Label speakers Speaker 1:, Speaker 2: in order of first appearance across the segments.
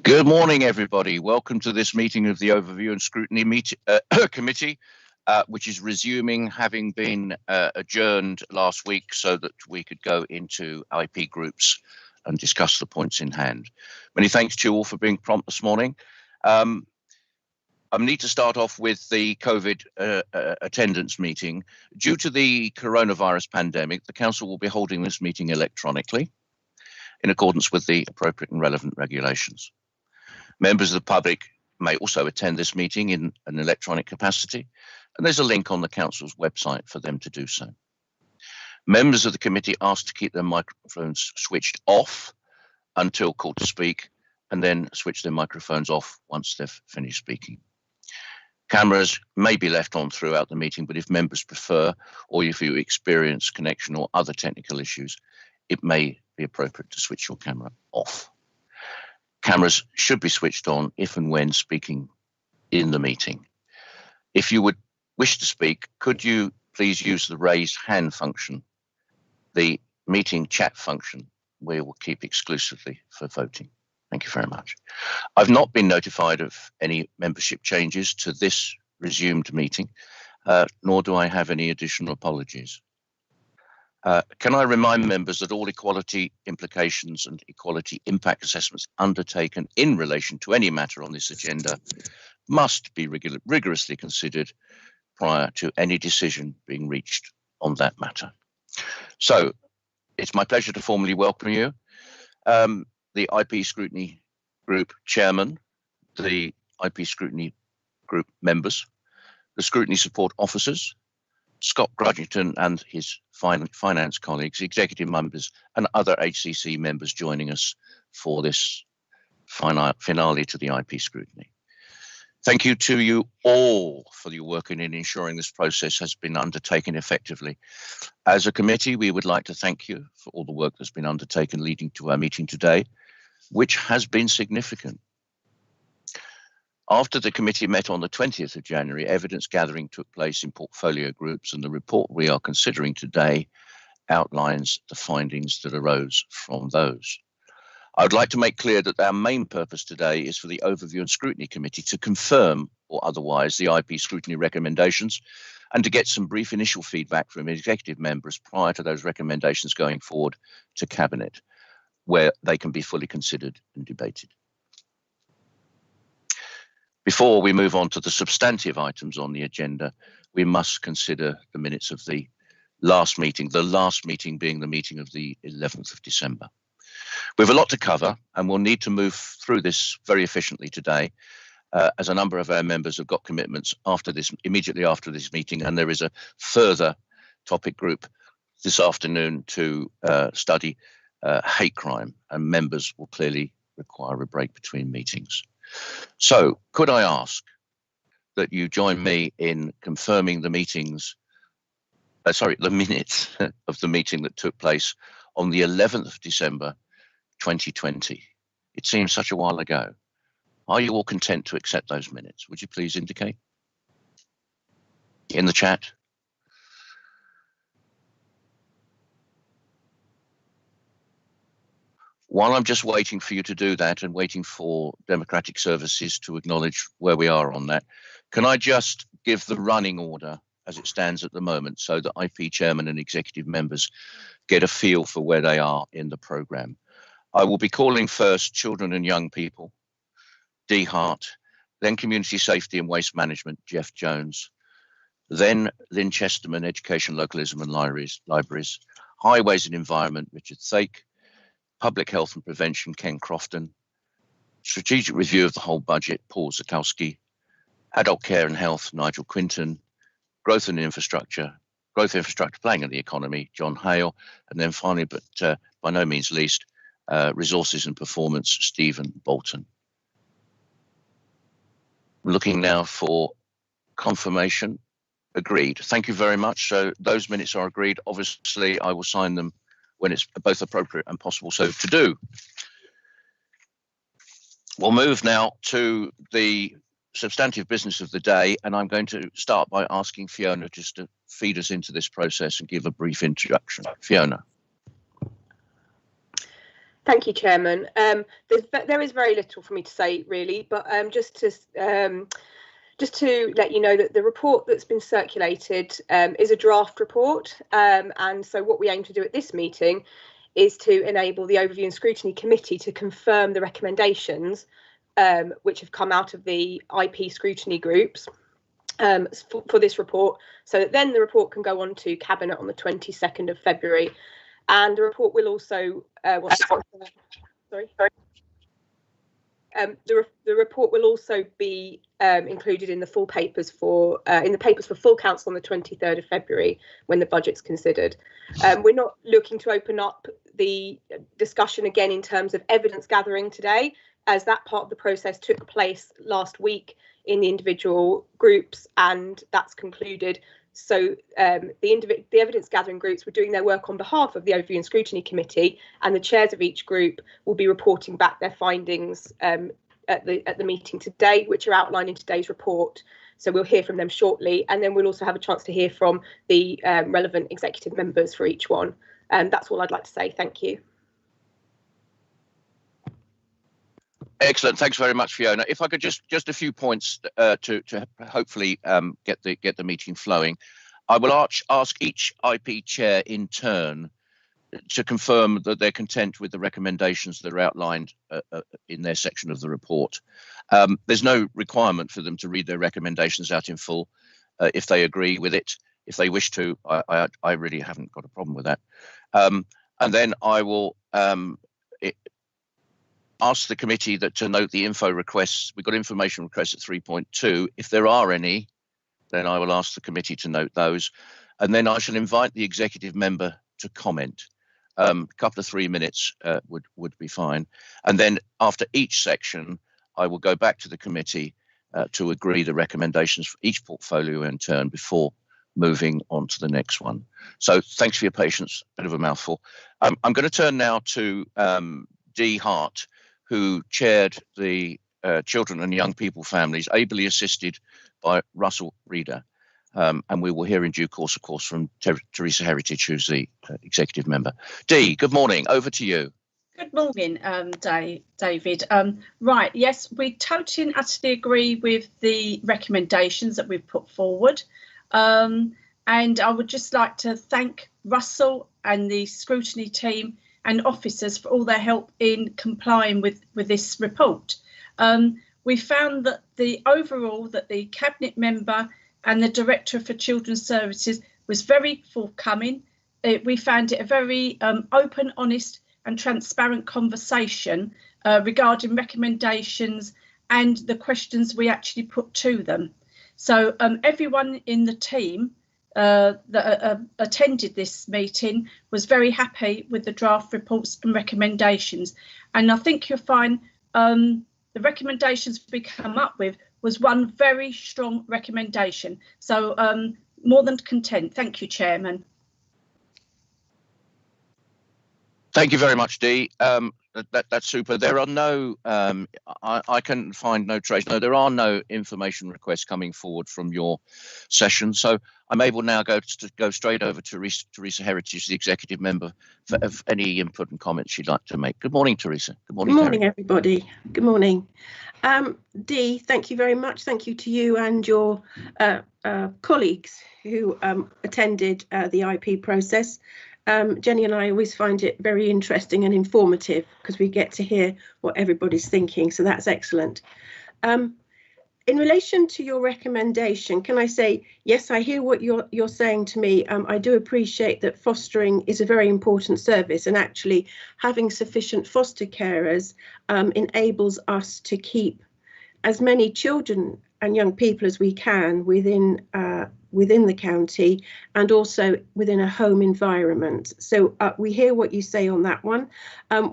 Speaker 1: Good morning, everybody. Welcome to this meeting of the Overview and Scrutiny Committee, which is resuming, having been adjourned last week so that we could go into IP groups and discuss the points in hand. Many thanks to you all for being prompt this morning. I need to start off with the COVID attendance meeting. Due to the coronavirus pandemic, the Council will be holding this meeting electronically in accordance with the appropriate and relevant regulations. Members of the public may also attend this meeting in an electronic capacity, and there's a link on the Council's website for them to do so. Members of the committee are asked to keep their microphones switched off until called to speak, and then switch their microphones off once they've finished speaking. Cameras may be left on throughout the meeting, but if members prefer, or if you experience connection or other technical issues, it may be appropriate to switch your camera off. Cameras should be switched on if and when speaking in the meeting. If you would wish to speak, could you please use the raised hand function, the meeting chat function, we will keep exclusively for voting. Thank you very much. I've not been notified of any membership changes to this resumed meeting, nor do I have any additional apologies. Can I remind members that all equality implications and equality impact assessments undertaken in relation to any matter on this agenda must be rigorously considered prior to any decision being reached on that matter. So it's my pleasure to formally welcome you, the IP Scrutiny Group Chairman, the IP Scrutiny Group members, the Scrutiny Support Officers, Scott Grudgington and his finance colleagues, executive members and other HCC members joining us for this finale to the IP scrutiny. Thank you to you all for your work in ensuring this process has been undertaken effectively. As a committee, we would like to thank you for all the work that's been undertaken leading to our meeting today, which has been significant. After the committee met on the 20th of January, evidence gathering took place in portfolio groups, and the report we are considering today outlines the findings that arose from those. I would like to make clear that our main purpose today is for the Overview and Scrutiny Committee to confirm or otherwise the IP Scrutiny Recommendations and to get some brief initial feedback from executive members prior to those recommendations going forward to Cabinet, where they can be fully considered and debated. Before we move on to the substantive items on the agenda, we must consider the minutes of the last meeting being the meeting of the 11th of December. We have a lot to cover and we'll need to move through this very efficiently today, as a number of our members have got commitments immediately after this meeting, and there is a further topic group this afternoon to study hate crime, and members will clearly require a break between meetings. So could I ask that you join me in confirming the minutes of the meeting that took place on the 11th of December, 2020. It seems such a while ago. Are you all content to accept those minutes? Would you please indicate in the chat? While I'm just waiting for you to do that and waiting for Democratic Services to acknowledge where we are on that, can I just give the running order as it stands at the moment so that IP chairman and executive members get a feel for where they are in the programme? I will be calling first children and young people, Dee Hart, then community safety and waste management, Jeff Jones, then Lynn Chesterman, education, localism and libraries, highways and environment, Richard Thake, public health and prevention, Ken Crofton, strategic review of the whole budget, Paul Zakowski, adult care and health, Nigel Quinton, growth and infrastructure playing in the economy, John Hale, and then finally, but by no means least, resources and performance, Stephen Bolton. Looking now for confirmation. Agreed. Thank you very much. So those minutes are agreed. Obviously, I will sign them when it's both appropriate and possible so to do. We'll move now to the substantive business of the day, and I'm going to start by asking Fiona just to feed us into this process and give a brief introduction. Fiona.
Speaker 2: Thank you, Chairman. There is very little for me to say, really, but just to let you know that the report that's been circulated is a draft report, and so what we aim to do at this meeting is to enable the Overview and Scrutiny Committee to confirm the recommendations which have come out of the IP scrutiny groups for this report, so that then the report can go on to Cabinet on the 22nd of February. And the report will also the report will also be included in the full papers for full council on the 23rd of February when the budget's considered. We're not looking to open up the discussion again in terms of evidence gathering today, as that part of the process took place last week in the individual groups, and that's concluded. So the evidence gathering groups were doing their work on behalf of the Overview and Scrutiny Committee, and the chairs of each group will be reporting back their findings at the meeting today, which are outlined in today's report. So we'll hear from them shortly, and then we'll also have a chance to hear from the relevant executive members for each one. That's all I'd like to say. Thank you.
Speaker 1: Excellent. Thanks very much, Fiona. If I could just a few points to hopefully get the meeting flowing. I will ask each IP chair in turn to confirm that they're content with the recommendations that are outlined in their section of the report. There's no requirement for them to read their recommendations out in full. If they agree with it, if they wish to, I really haven't got a problem with that. And then I will ask the committee to note the info requests. We've got information requests at 3.2. If there are any, then I will ask the committee to note those. And then I shall invite the executive member to comment. A couple of 3 minutes would be fine. And then after each section, I will go back to the committee to agree the recommendations for each portfolio in turn before moving on to the next one. So thanks for your patience, bit of a mouthful. I'm going to turn now to Dee Hart, who chaired the Children and Young People Families, ably assisted by Russell Reader. And we will hear in due course, of course, from Teresa Heritage, who's the executive member. Dee, good morning. Over to you.
Speaker 3: Good morning, David. Right, yes, we totally and utterly agree with the recommendations that we've put forward. And I would just like to thank Russell and the scrutiny team and officers for all their help in complying with this report. We found that the cabinet member and the director for children's services was very forthcoming. We found it a very open, honest and transparent conversation regarding recommendations and the questions we actually put to them. So everyone in the team that attended this meeting was very happy with the draft reports and recommendations, and I think you'll find the recommendations we come up with was one very strong recommendation. So more than content. Thank you, Chairman.
Speaker 1: Thank you very much, Dee. That's super. There are no, I can find no trace. No, there are no information requests coming forward from your session. So I'm able now to go straight over to Teresa Heritage, the executive member, for any input and comments she'd like to make. Good morning, Teresa. Good morning.
Speaker 4: Good morning, everybody. Good morning. Dee, thank you very much. Thank you to you and your colleagues who attended the IP process. Jenny and I always find it very interesting and informative because we get to hear what everybody's thinking, so that's excellent. In relation to your recommendation, can I say, yes, I hear what you're saying to me. I do appreciate that fostering is a very important service, and actually having sufficient foster carers enables us to keep as many children and young people as we can within the county and also within a home environment. So we hear what you say on that one.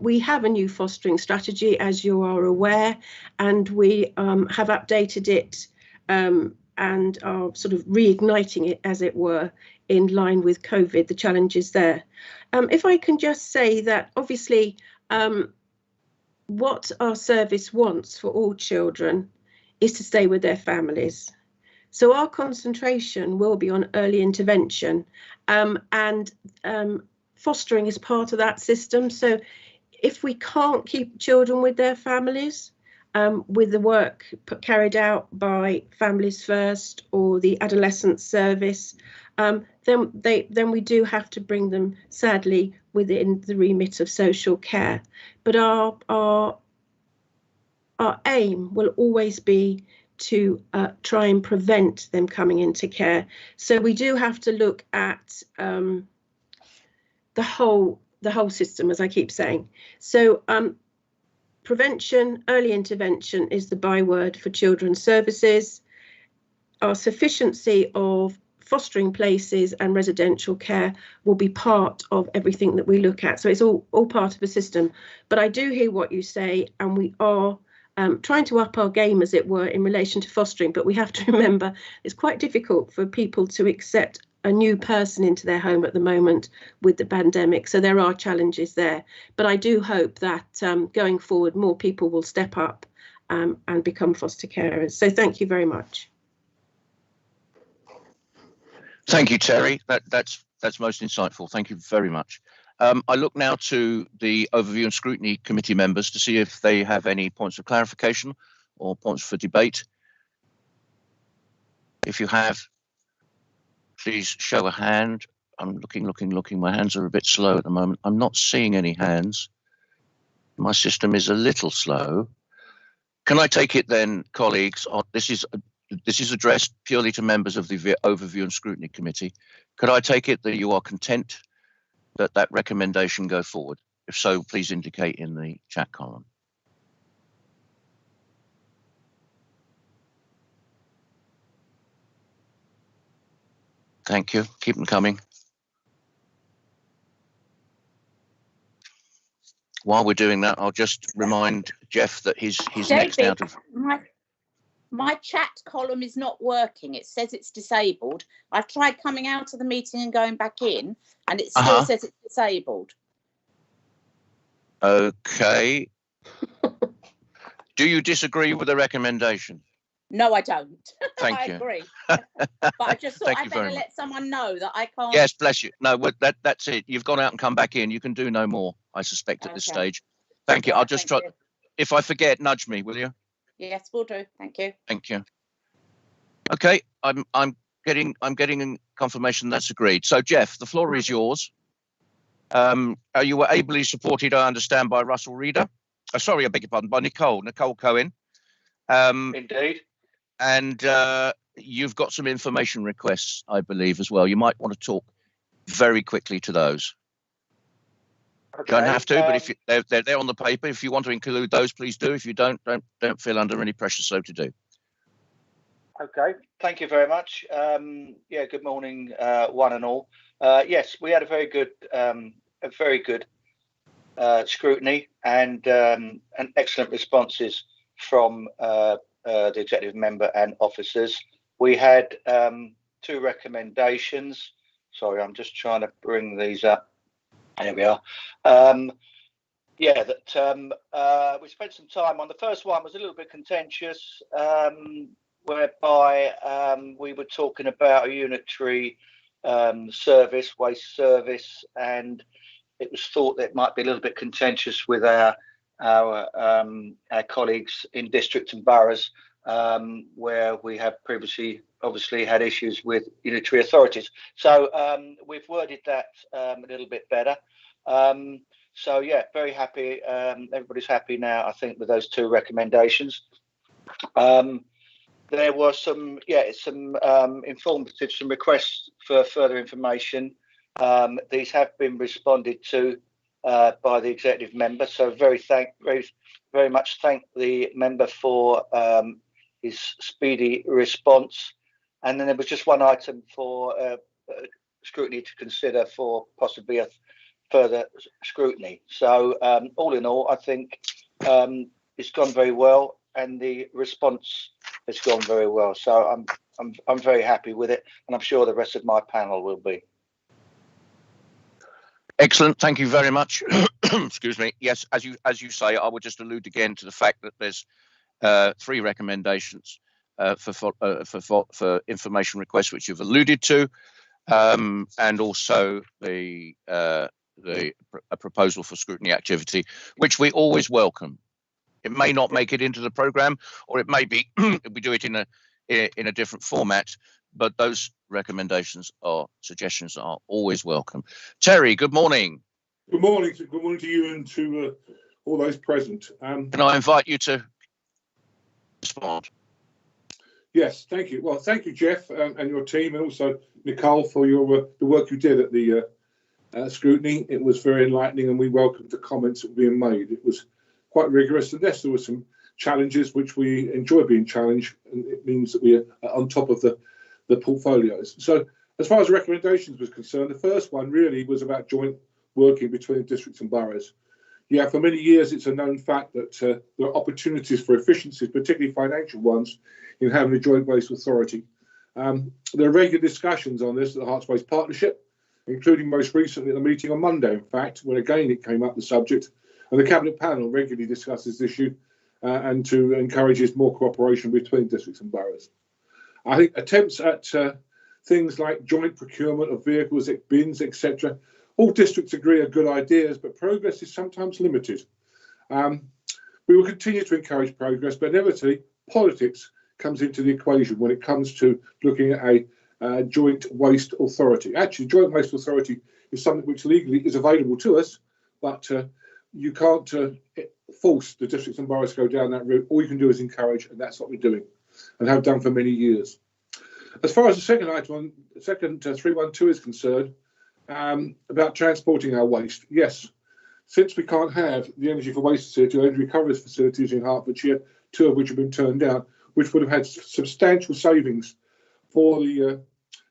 Speaker 4: We have a new fostering strategy, as you are aware, and we have updated it and are sort of reigniting it, as it were, in line with COVID, the challenges there. If I can just say that obviously what our service wants for all children is to stay with their families. So our concentration will be on early intervention and fostering is part of that system. So if we can't keep children with their families, with the work carried out by Families First or the Adolescent Service, then we do have to bring them, sadly, within the remit of social care. But our aim will always be to try and prevent them coming into care. So we do have to look at the whole system, as I keep saying. So prevention, early intervention is the byword for children's services. Our sufficiency of fostering places and residential care will be part of everything that we look at. So it's all part of a system. But I do hear what you say, and we are trying to up our game, as it were, in relation to fostering. But we have to remember it's quite difficult for people to accept a new person into their home at the moment with the pandemic. So there are challenges there. But I do hope that going forward, more people will step up and become foster carers. So thank you very much.
Speaker 1: Thank you, Terry. That's most insightful. Thank you very much. I look now to the Overview and Scrutiny Committee members to see if they have any points of clarification or points for debate. If you have, please show a hand. I'm looking. My hands are a bit slow at the moment. I'm not seeing any hands. My system is a little slow. Can I take it then, colleagues? This is addressed purely to members of the Overview and Scrutiny Committee. Could I take it that you are content that recommendation go forward? If so, please indicate in the chat column. Thank you. Keep them coming. While we're doing that, I'll just remind Jeff that he's next out of...
Speaker 5: My chat column is not working. It says it's disabled. I've tried coming out of the meeting and going back in, and it still says it's disabled.
Speaker 1: Okay. Do you disagree with the recommendation?
Speaker 5: No, I don't.
Speaker 1: Thank
Speaker 5: I
Speaker 1: you.
Speaker 5: agree. But I just thought
Speaker 1: Thank
Speaker 5: I'd
Speaker 1: you
Speaker 5: better
Speaker 1: very
Speaker 5: let someone know that I can't.
Speaker 1: Yes, bless you. No, that's it. You've gone out and come back in. You can do no more, I suspect, at this stage. Thank you. I'll just try. If I forget, nudge me, will you?
Speaker 5: Yes, will do. Thank you.
Speaker 1: Thank you. Okay, I'm getting confirmation that's agreed. So, Jeff, the floor is yours. You were ably supported, I understand, by Russell Reader. Sorry, I beg your pardon, by Nicole Cohen.
Speaker 6: Indeed.
Speaker 1: And you've got some information requests, I believe, as well. You might want to talk very quickly to those.
Speaker 6: Okay.
Speaker 1: Don't have to, but if they're on the paper, if you want to include those, please do. If you don't feel under any pressure so to do.
Speaker 6: Okay, thank you very much. Yeah, good morning, one and all. Yes, we had a very good scrutiny and excellent responses from the executive member and officers. We had 2 recommendations. Sorry, I'm just trying to bring these up. There we are. Yeah, that we spent some time on. The first one was a little bit contentious, whereby we were talking about a unitary service, waste service, and it was thought that it might be a little bit contentious with our colleagues in districts and boroughs, where we have previously obviously had issues with unitary authorities. So we've worded that a little bit better. So yeah, very happy. Everybody's happy now, I think, with those 2 recommendations. There were some informative, some requests for further information. These have been responded to by the executive member. So very much thank the member for his speedy response. And then there was just one item for scrutiny to consider for possibly a further scrutiny. So all in all, I think it's gone very well, and the response has gone very well. So I'm very happy with it, and I'm sure the rest of my panel will be.
Speaker 1: Excellent. Thank you very much. Excuse me. Yes, as you say, I would just allude again to the fact that there's 3 recommendations for information requests, which you've alluded to, and also the a proposal for scrutiny activity, which we always welcome. It may not make it into the programme, or it may be we do it in a different format, but those recommendations or suggestions are always welcome. Terry, good morning.
Speaker 7: Good morning. Good morning to you and to all those present.
Speaker 1: Can I invite you to respond?
Speaker 7: Yes, thank you. Well, thank you, Jeff, and your team, and also Nicole for your the work you did at the scrutiny. It was very enlightening, and we welcomed the comments that were being made. It was quite rigorous, and yes, there were some challenges which we enjoy being challenged, and it means that we are on top of the portfolios. So, as far as recommendations was concerned, the first one really was about joint working between districts and boroughs. Yeah, for many years, it's a known fact that there are opportunities for efficiencies, particularly financial ones, in having a joint waste authority. There are regular discussions on this at the Herts Waste Partnership, including most recently at the meeting on Monday, in fact, when again it came up, the subject, and the Cabinet panel regularly discusses this issue and to encourages more cooperation between districts and boroughs. I think attempts at things like joint procurement of vehicles, bins, etc., all districts agree are good ideas, but progress is sometimes limited. We will continue to encourage progress, but inevitably politics comes into the equation when it comes to looking at a joint waste authority. Actually, joint waste authority is something which legally is available to us, but you can't force the districts and boroughs to go down that route. All you can do is encourage, and that's what we're doing and have done for many years. As far as the second item, second 312 is concerned, about transporting our waste. Yes, since we can't have the Energy for Waste facility or energy recovery facilities in Hertfordshire, 2 of which have been turned down, which would have had substantial savings for the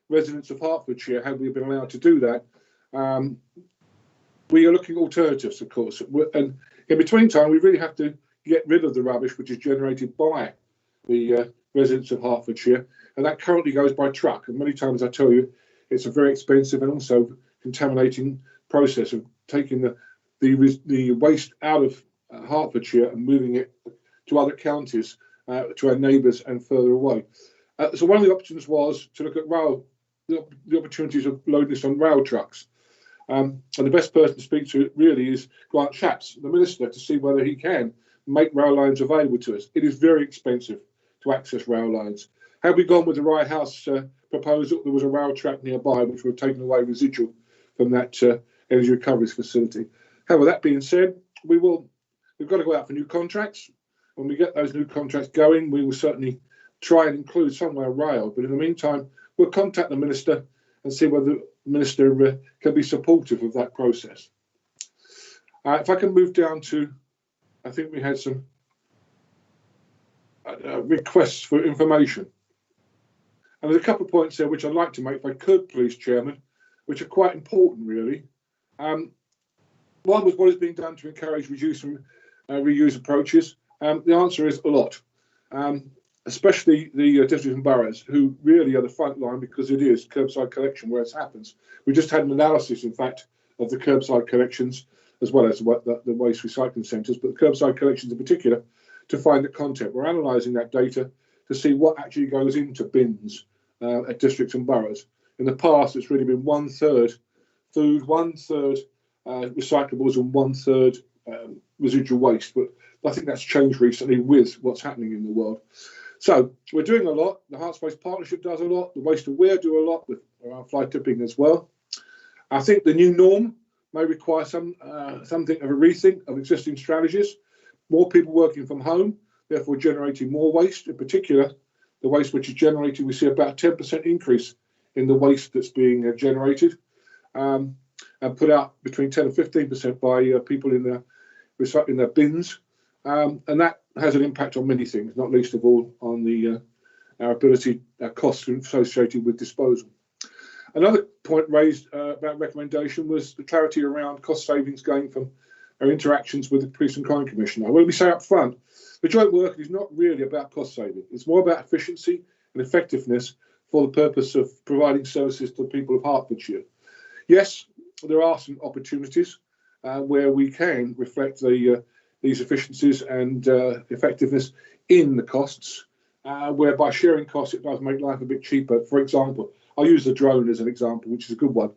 Speaker 7: residents of Hertfordshire had we been allowed to do that. We are looking at alternatives, of course, and in between time, we really have to get rid of the rubbish which is generated by the residents of Hertfordshire, and that currently goes by truck. And many times, I tell you, it's a very expensive and also contaminating process of taking the waste out of Hertfordshire and moving it to other counties, to our neighbours and further away. So one of the options was to look at the opportunities of loading this on rail trucks. And the best person to speak to really is Grant Shapps, the Minister, to see whether he can make rail lines available to us. It is very expensive to access rail lines. Had we gone with the Rye House proposal, there was a rail track nearby which would have taken away residual from that energy recovery facility. However, that being said, we've got to go out for new contracts. When we get those new contracts going, we will certainly try and include somewhere rail. But in the meantime, we'll contact the Minister and see whether the Minister can be supportive of that process. If I can move down to, I think we had some requests for information. And there's a couple of points there which I'd like to make, if I could, please, Chairman, which are quite important, really. One was what is being done to encourage reuse approaches. The answer is a lot, especially the districts and boroughs, who really are the front line because it is curbside collection where it happens. We just had an analysis, in fact, of the curbside collections, as well as the waste recycling centres, but the curbside collections in particular, to find the content. We're analysing that data to see what actually goes into bins at districts and boroughs. In the past, it's really been 1/3 food, 1/3 recyclables, and 1/3 residual waste. But I think that's changed recently with what's happening in the world. So we're doing a lot. The Herts Waste Partnership does a lot. The Waste Aware do a lot with our fly tipping as well. I think the new norm may require something of a rethink of existing strategies. More people working from home, therefore generating more waste. In particular, the waste which is generated, we see about a 10% increase in the waste that's being generated and put out between 10 and 15% by people in their bins. And that has an impact on many things, not least of all on our costs associated with disposal. Another point raised about recommendation was the clarity around cost savings going from our interactions with the Police and Crime Commission. Now, let me say up front, the joint work is not really about cost saving. It's more about efficiency and effectiveness for the purpose of providing services to the people of Hertfordshire. Yes, there are some opportunities where we can reflect these efficiencies and effectiveness in the costs, where by sharing costs it does make life a bit cheaper. For example, I'll use the drone as an example, which is a good one.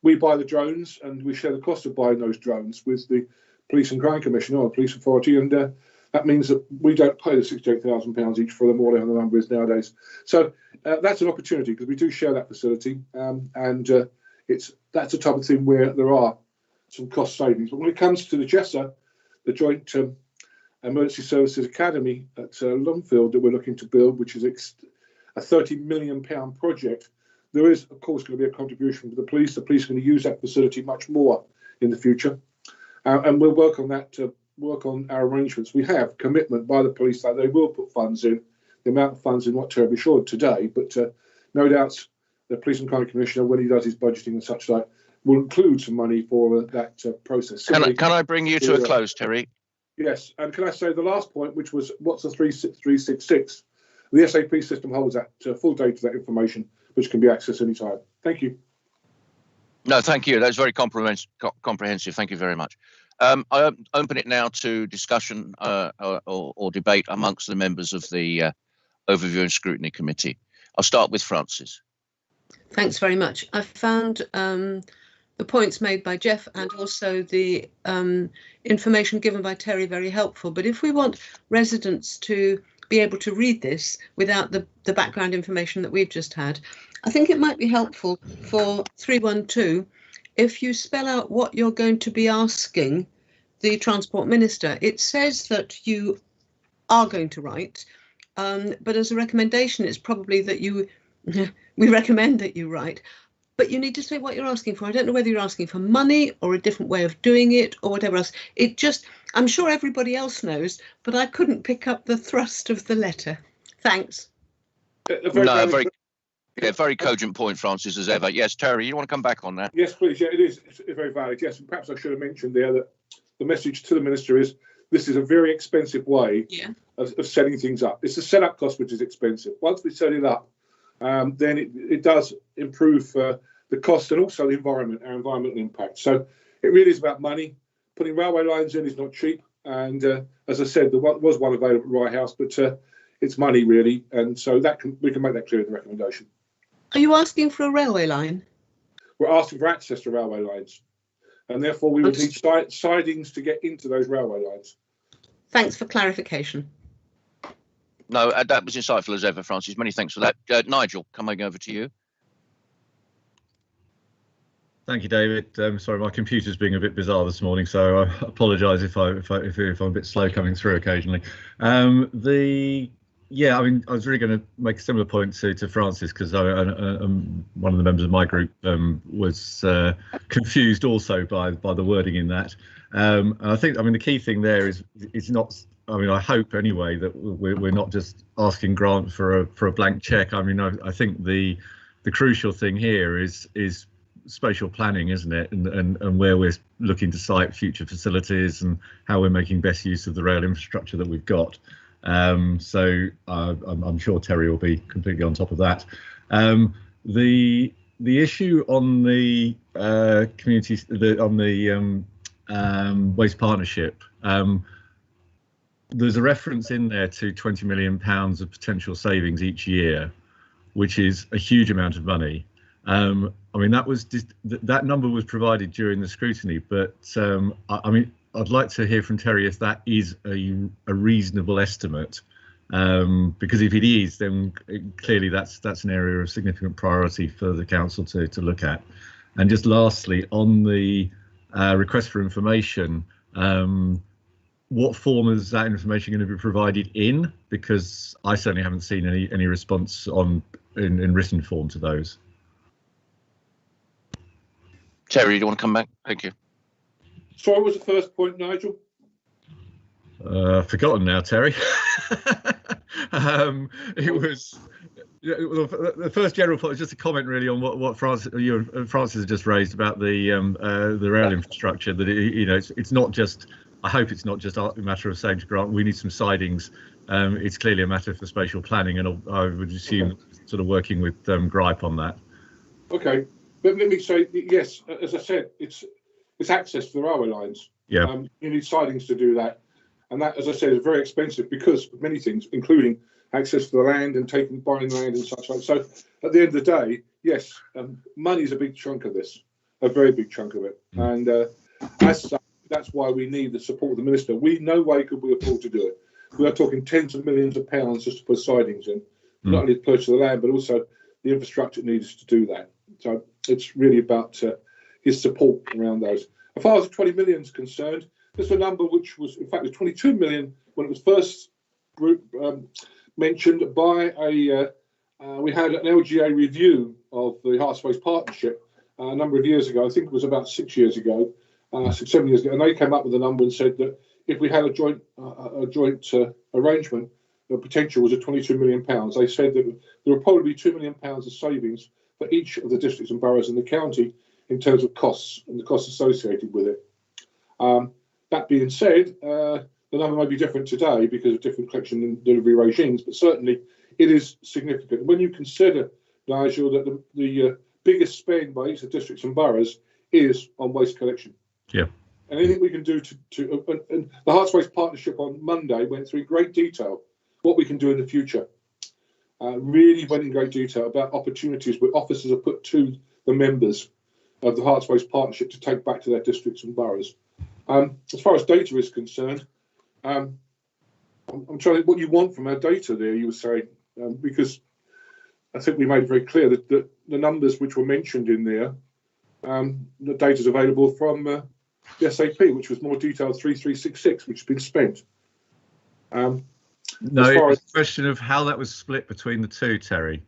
Speaker 7: we buy the drones and we share the cost of buying those drones with the Police and Crime Commission or the Police Authority, and that means that we don't pay the £68,000 each for them, or whatever the number is nowadays. So that's an opportunity, because we do share that facility, and that's the type of thing where there are some cost savings. But when it comes to the JESA, the Joint Emergency Services Academy at Longfield that we're looking to build, which is a £30 million project, there is, of course, going to be a contribution for the police. The police are going to use that facility much more in the future, and we'll work on that. Work on our arrangements. We have commitment by the police that they will put funds in. The amount of funds is not terribly sure today, but no doubt the Police and Crime Commissioner, when he does his budgeting and such like, will include some money for that process.
Speaker 1: Can I bring you to a close, Terry?
Speaker 7: Yes, and can I say the last point, which was what's the 36366? The SAP system holds that full data of that information, which can be accessed anytime. Thank you.
Speaker 1: No, thank you. That's very comprehensive. Thank you very much. I open it now to discussion or debate amongst the members of the Overview and Scrutiny Committee. I'll start with Francis.
Speaker 4: Thanks very much. I found the points made by Jeff and also the information given by Terry very helpful. But if we want residents to be able to read this without the background information that we've just had, I think it might be helpful for 312 if you spell out what you're going to be asking the Transport Minister. It says that you are going to write, but as a recommendation, it's probably that we recommend that you write, but you need to say what you're asking for. I don't know whether you're asking for money or a different way of doing it or whatever else. I'm sure everybody else knows, but I couldn't pick up the thrust of the letter. Thanks.
Speaker 1: Very cogent point, Francis, as ever. Yes, Terry, you want to come back on that?
Speaker 7: Yes, please. Yeah, it is. It's very valid. Yes, and perhaps I should have mentioned there that the message to the Minister is this is a very expensive way of setting things up. It's the setup cost which is expensive. Once we set it up, then it does improve the cost and also the environment, our environmental impact. So it really is about money. Putting railway lines in is not cheap. And as I said, there was one available at Rye House, but it's money really. And so we can make that clear in the recommendation.
Speaker 4: Are you asking for a railway line?
Speaker 7: We're asking for access to railway lines, and therefore we would need sidings to get into those railway lines.
Speaker 4: Thanks for clarification.
Speaker 1: No, that was insightful as ever, Francis. Many thanks for that. Nigel, coming over to you.
Speaker 8: Thank you, David. Sorry, my computer's being a bit bizarre this morning, so I apologise if I'm a bit slow coming through occasionally. Yeah, I mean, I was really going to make a similar point to Francis, because one of the members of my group was confused also by the wording in that. And I think, I mean, the key thing there is not. I mean, I hope anyway that we're not just asking Grant for a blank check. I mean, I think the crucial thing here is spatial planning, isn't it? And where we're looking to site future facilities and how we're making best use of the rail infrastructure that we've got. So I'm sure Terry will be completely on top of that. The issue on the community, on the waste partnership, there's a reference in there to £20 million of potential savings each year, which is a huge amount of money. I mean, that number was provided during the scrutiny, but I mean, I'd like to hear from Terry if that is a reasonable estimate, because if it is, then clearly that's an area of significant priority for the council to look at. And just lastly, on the request for information, what form is that information going to be provided in? Because I certainly haven't seen any response in written form to those.
Speaker 1: Terry, do you want to come back? Thank you.
Speaker 7: So what was the first point, Nigel?
Speaker 8: Forgotten now, Terry. It was the first general point was just a comment really on what Francis has just raised about the rail infrastructure. That it's not just. I hope it's not just a matter of saying to Grant we need some sidings. It's clearly a matter for spatial planning, and I would assume sort of working with Gripe on that. Okay,
Speaker 7: but let me say yes. As I said, it's access to the railway lines.
Speaker 8: Yeah.
Speaker 7: You need sidings to do that, and that, as I said, is very expensive because of many things, including access to the land and buying land and such like. So at the end of the day, yes, money is a big chunk of this. a very big chunk of it. And as such, that's why we need the support of the Minister. No way could we afford to do it. We are talking tens of millions of pounds just to put sidings in, not only to purchase the land, but also the infrastructure needed to do that. So it's really about his support around those. As far as the 20 million is concerned, this is a number which was, in fact, it was 22 million when it was first mentioned by we had an LGA review of the Hearts-Ways Partnership a number of years ago. I think it was about 6 years ago, 7 years ago, and they came up with a number and said that if we had a joint arrangement, the potential was at £22 million. They said that there would probably be £2 million of savings for each of the districts and boroughs in the county in terms of costs and the costs associated with it. That being said, the number may be different today because of different collection and delivery regimes, but certainly it is significant. When you consider, Nigel, that the biggest spend by each of the districts and boroughs is on waste collection.
Speaker 8: Yeah.
Speaker 7: Anything we can do and the Hearts-Ways Partnership on Monday went through in great detail what we can do in the future. Really went in great detail about opportunities where officers are put to the members of the Hearts-Ways Partnership to take back to their districts and boroughs. As far as data is concerned, I'm trying to think what you want from our data there, you were saying, because I think we made it very clear that the numbers which were mentioned in there, the data is available from the SAP, which was more detailed 3366, which has been spent.
Speaker 8: No, it's a question of how that was split between the two, Terry.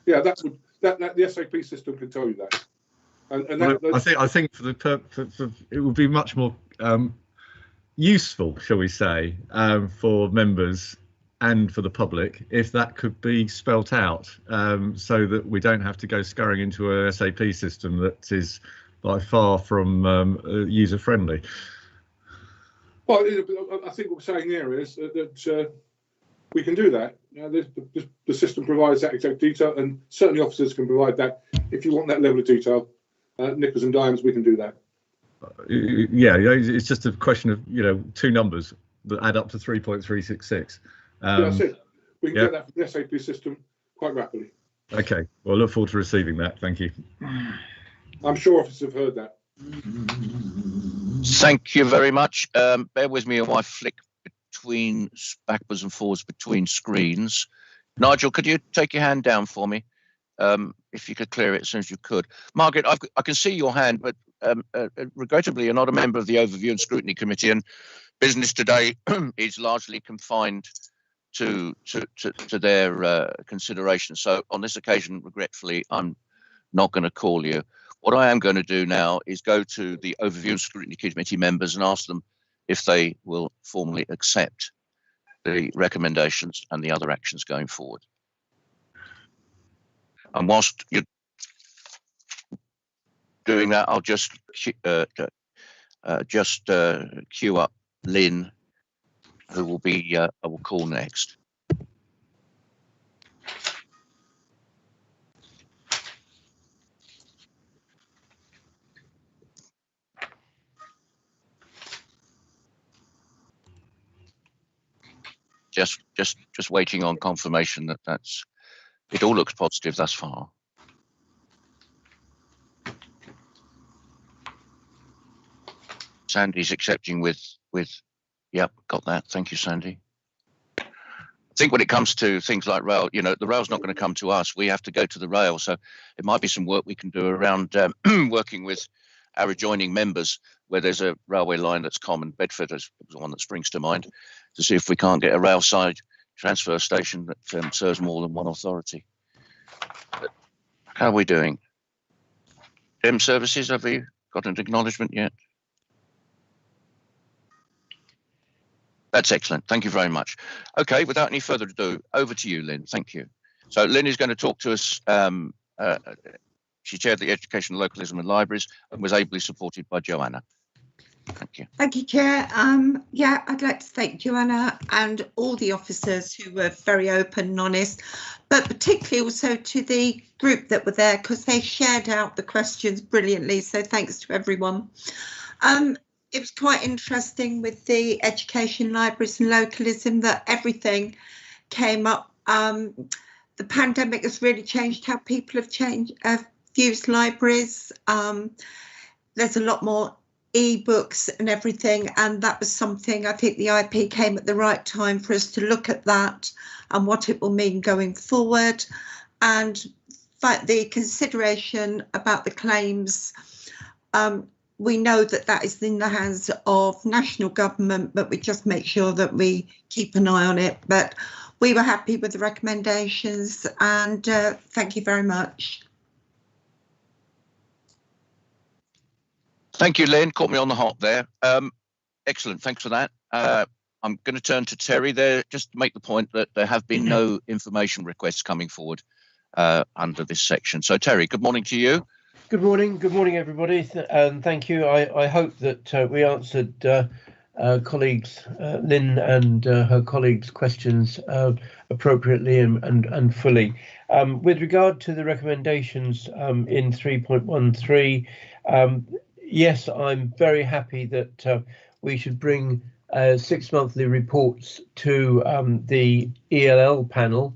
Speaker 7: Yeah, that the SAP system can tell you that. And
Speaker 8: I think for it would be much more useful, shall we say, for members and for the public if that could be spelt out, so that we don't have to go scurrying into a SAP system that is by far from user friendly.
Speaker 7: Well, I think what we're saying there is that we can do that. The system provides that exact detail, and certainly officers can provide that. If you want that level of detail, nickels and dimes, we can do that.
Speaker 8: Yeah, it's just a question of two numbers that add up to 3.366.
Speaker 7: That's it. We can get that from the SAP system quite rapidly.
Speaker 8: Okay, well, I look forward to receiving that. Thank you.
Speaker 7: I'm sure officers have heard that.
Speaker 1: Thank you very much. Bear with me while I flick backwards and forwards between screens. Nigel, could you take your hand down for me? If you could clear it as soon as you could. Margaret, I can see your hand, but regrettably, you're not a member of the Overview and Scrutiny Committee, and business today is largely confined to their consideration. So on this occasion, regretfully, I'm not going to call you. What I am going to do now is go to the Overview and Scrutiny Committee members and ask them if they will formally accept the recommendations and the other actions going forward. And whilst you're doing that, I'll just queue up Lynn, who will be I will call next. Just waiting on confirmation that it all looks positive thus far. Sandy's accepting with yep, got that. Thank you, Sandy. I think when it comes to things like rail, the rail's not going to come to us. We have to go to the rail. So it might be some work we can do around working with our adjoining members where there's a railway line that's common. Bedford is the one that springs to mind, to see if we can't get a rail side transfer station that serves more than one authority. But how are we doing? Dem services, have we got an acknowledgement yet? That's excellent. Thank you very much. Okay, without any further ado, over to you, Lynn. Thank you. So Lynn is going to talk to us. She chaired the Education, Localism and Libraries and was ably supported by Joanna. Thank you.
Speaker 9: Thank you, Chair. Yeah, I'd like to thank Joanna and all the officers who were very open and honest, but particularly also to the group that were there because they shared out the questions brilliantly. So thanks to everyone. It was quite interesting with the education, libraries and localism that everything came up. The pandemic has really changed how people have used libraries. there's a lot more e-books and everything, and that was something I think the IP came at the right time for us to look at that and what it will mean going forward. And but the consideration about the claims, we know that that is in the hands of national government, but we just make sure that we keep an eye on it. But we were happy with the recommendations, and thank you very much.
Speaker 1: Thank you, Lynn. Caught me on the hop there. Excellent. Thanks for that. I'm going to turn to Terry there, just to make the point that there have been no information requests coming forward under this section. So, Terry, good morning to you.
Speaker 10: Good morning, everybody, and thank you. I hope that we answered colleagues Lynn and her colleagues' questions appropriately and fully. With regard to the recommendations in 3.13, yes, I'm very happy that we should bring 6 monthly reports to the ELL panel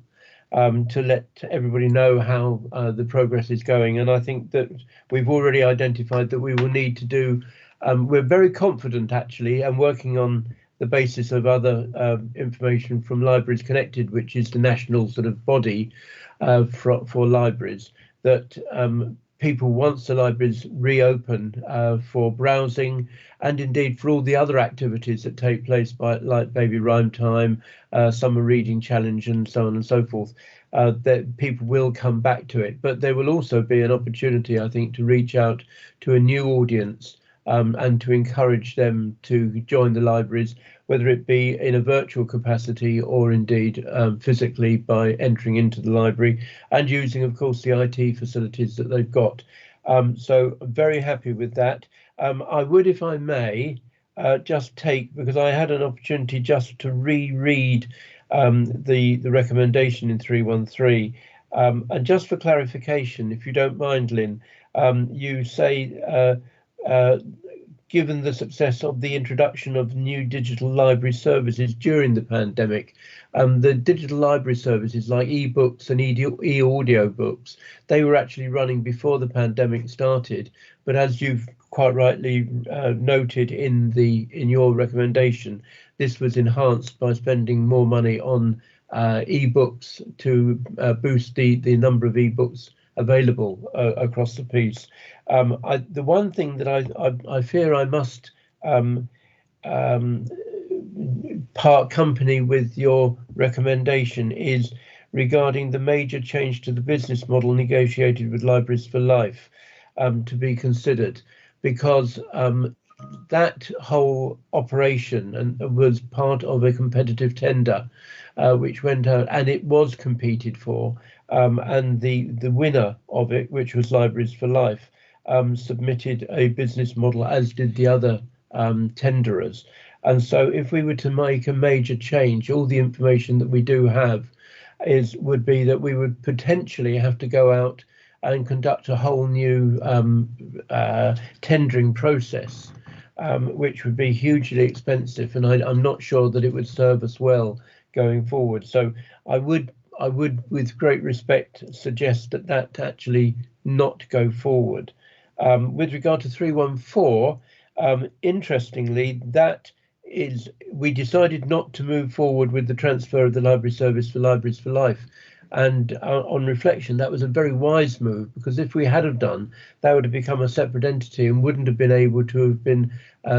Speaker 10: to let everybody know how the progress is going. And I think that we've already identified that we will need to do, we're very confident actually, and working on the basis of other information from Libraries Connected, which is the national sort of body for libraries, that people, once the libraries reopen for browsing and indeed for all the other activities that take place like Baby Rhyme Time, Summer Reading Challenge and so on and so forth, that people will come back to it. But there will also be an opportunity, I think, to reach out to a new audience and to encourage them to join the libraries, whether it be in a virtual capacity or indeed physically by entering into the library and using, of course, the IT facilities that they've got. So I'm very happy with that. I would, if I may, just take, because I had an opportunity just to reread the recommendation in 313. And just for clarification, if you don't mind, Lynn, you say, given the success of the introduction of new digital library services during the pandemic, the digital library services like e-books and e-audio books, they were actually running before the pandemic started. But as you've quite rightly noted in your recommendation, this was enhanced by spending more money on e-books to boost the number of e-books available across the piece. The one thing that I fear I must part company with your recommendation is regarding the major change to the business model negotiated with Libraries for Life to be considered, because that whole operation was part of a competitive tender which went out, and it was competed for, and the winner of it, which was Libraries for Life, submitted a business model, as did the other tenderers. And so if we were to make a major change, all the information that we do have would be that we would potentially have to go out and conduct a whole new tendering process, which would be hugely expensive, and I'm not sure that it would serve us well going forward. So I would, with great respect, suggest that actually not go forward. With regard to 314, interestingly, we decided not to move forward with the transfer of the library service for Libraries for Life. And on reflection, that was a very wise move, because if we had have done, that would have become a separate entity and wouldn't have been able to have been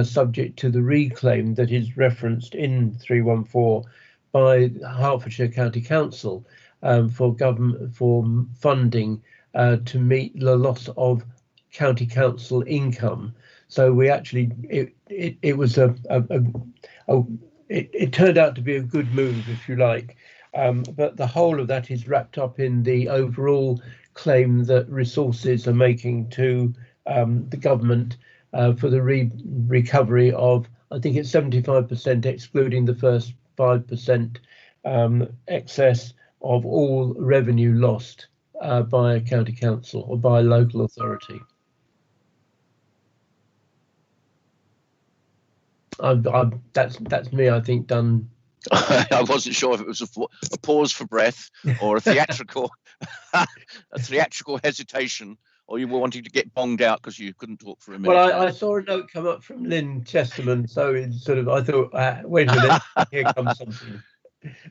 Speaker 10: subject to the reclaim that is referenced in 314 by Hertfordshire County Council for funding to meet the loss of county council income. So we actually, it was it turned out to be a good move, if you like. But the whole of that is wrapped up in the overall claim that resources are making to the government for the recovery of, I think it's 75%, excluding the first 5% excess of all revenue lost by a county council or by a local authority. That's me, I think, done.
Speaker 1: I wasn't sure if it was a pause for breath or a theatrical hesitation or you were wanting to get bonged out because you couldn't talk for a minute?
Speaker 10: Well, I saw a note come up from Lynn Chesterman, so it's sort of, I thought, wait a minute, here comes something.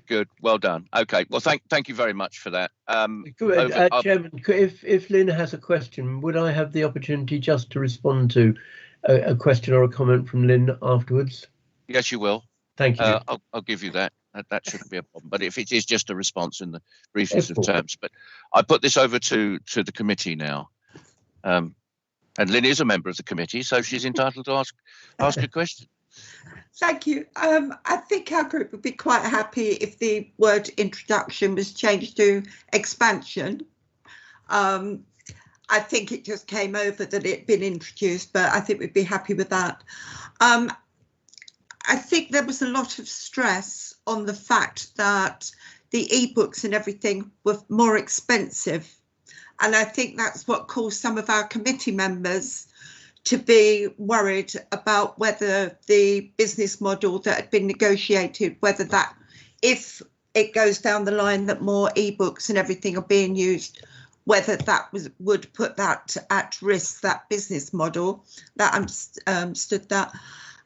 Speaker 1: Good, well done. Okay, well, thank you very much for that.
Speaker 10: Chairman, if Lynn has a question, would I have the opportunity just to respond to a question or a comment from Lynn afterwards?
Speaker 1: Yes, you will.
Speaker 10: Thank you.
Speaker 1: I'll give you that. That shouldn't be a problem. But if it is just a response in the briefest of terms, but I put this over to the committee now. And Lynn is a member of the committee, so she's entitled to ask a question.
Speaker 9: Thank you. I think our group would be quite happy if the word introduction was changed to expansion. I think it just came over that it had been introduced, but I think we'd be happy with that. I think there was a lot of stress on the fact that the ebooks and everything were more expensive. And I think that's what caused some of our committee members to be worried about whether the business model that had been negotiated, whether that, if it goes down the line that more ebooks and everything are being used, whether that would put that at risk, that business model. That understood that.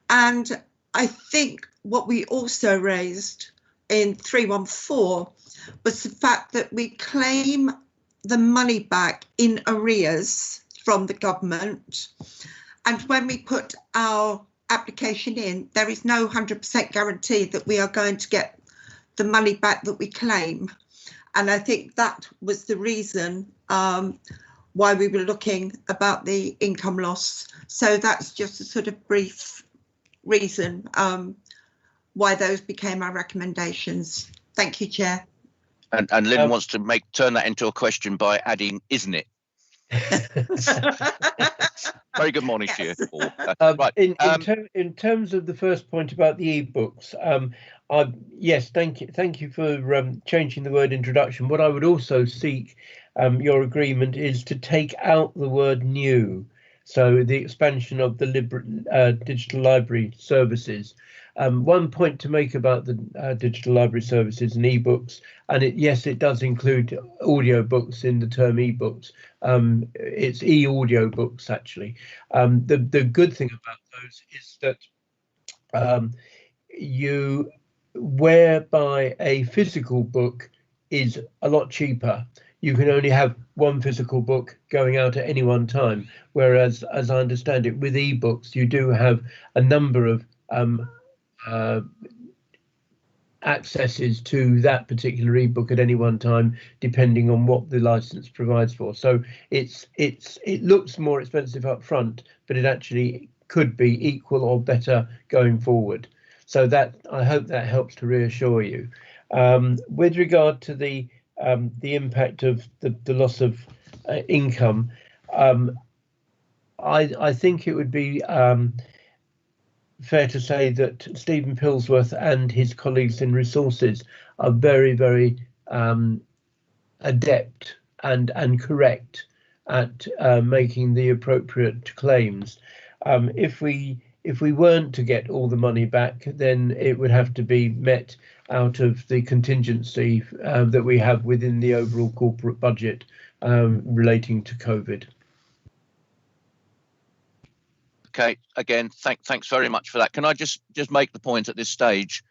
Speaker 9: And I think what we also raised in 314 was the fact that we claim the money back in arrears from the government. And when we put our application in, there is no 100% guarantee that we are going to get the money back that we claim. And I think that was the reason why we were looking about the income loss. So that's just a sort of brief reason why those became our recommendations. Thank you, Chair.
Speaker 1: And Lynn wants to turn that into a question by adding, isn't it? Very good morning to you all. Right.
Speaker 10: In terms of the first point about the ebooks, yes, thank you for changing the word introduction. What I would also seek your agreement is to take out the word new. So the expansion of the digital library services. One point to make about the digital library services and ebooks, and yes, it does include audio books in the term ebooks. It's e-audio books, actually. The good thing about those is that whereby a physical book is a lot cheaper, you can only have one physical book going out at any one time. Whereas, as I understand it, with ebooks, you do have a number of accesses to that particular ebook at any one time, depending on what the license provides for. So it looks more expensive up front, but it actually could be equal or better going forward. So that, I hope that helps to reassure you. With regard to the impact of the loss of income, I think it would be fair to say that Stephen Pillsworth and his colleagues in resources are very, very adept and correct at making the appropriate claims. If we weren't to get all the money back, then it would have to be met out of the contingency that we have within the overall corporate budget relating to COVID.
Speaker 1: Okay, again, thanks very much for that. Can I just make the point at this stage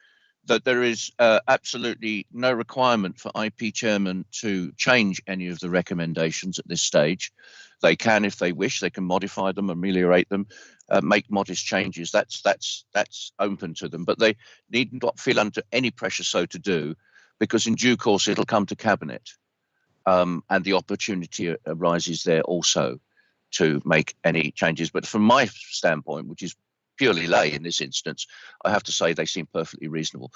Speaker 1: that there is absolutely no requirement for IP chairmen to change any of the recommendations at this stage. They can, if they wish, they can modify them, ameliorate them, make modest changes. That's open to them, but they need not feel under any pressure so to do, because in due course it'll come to cabinet, and the opportunity arises there also to make any changes. But from my standpoint, which is purely lay in this instance, I have to say they seem perfectly reasonable.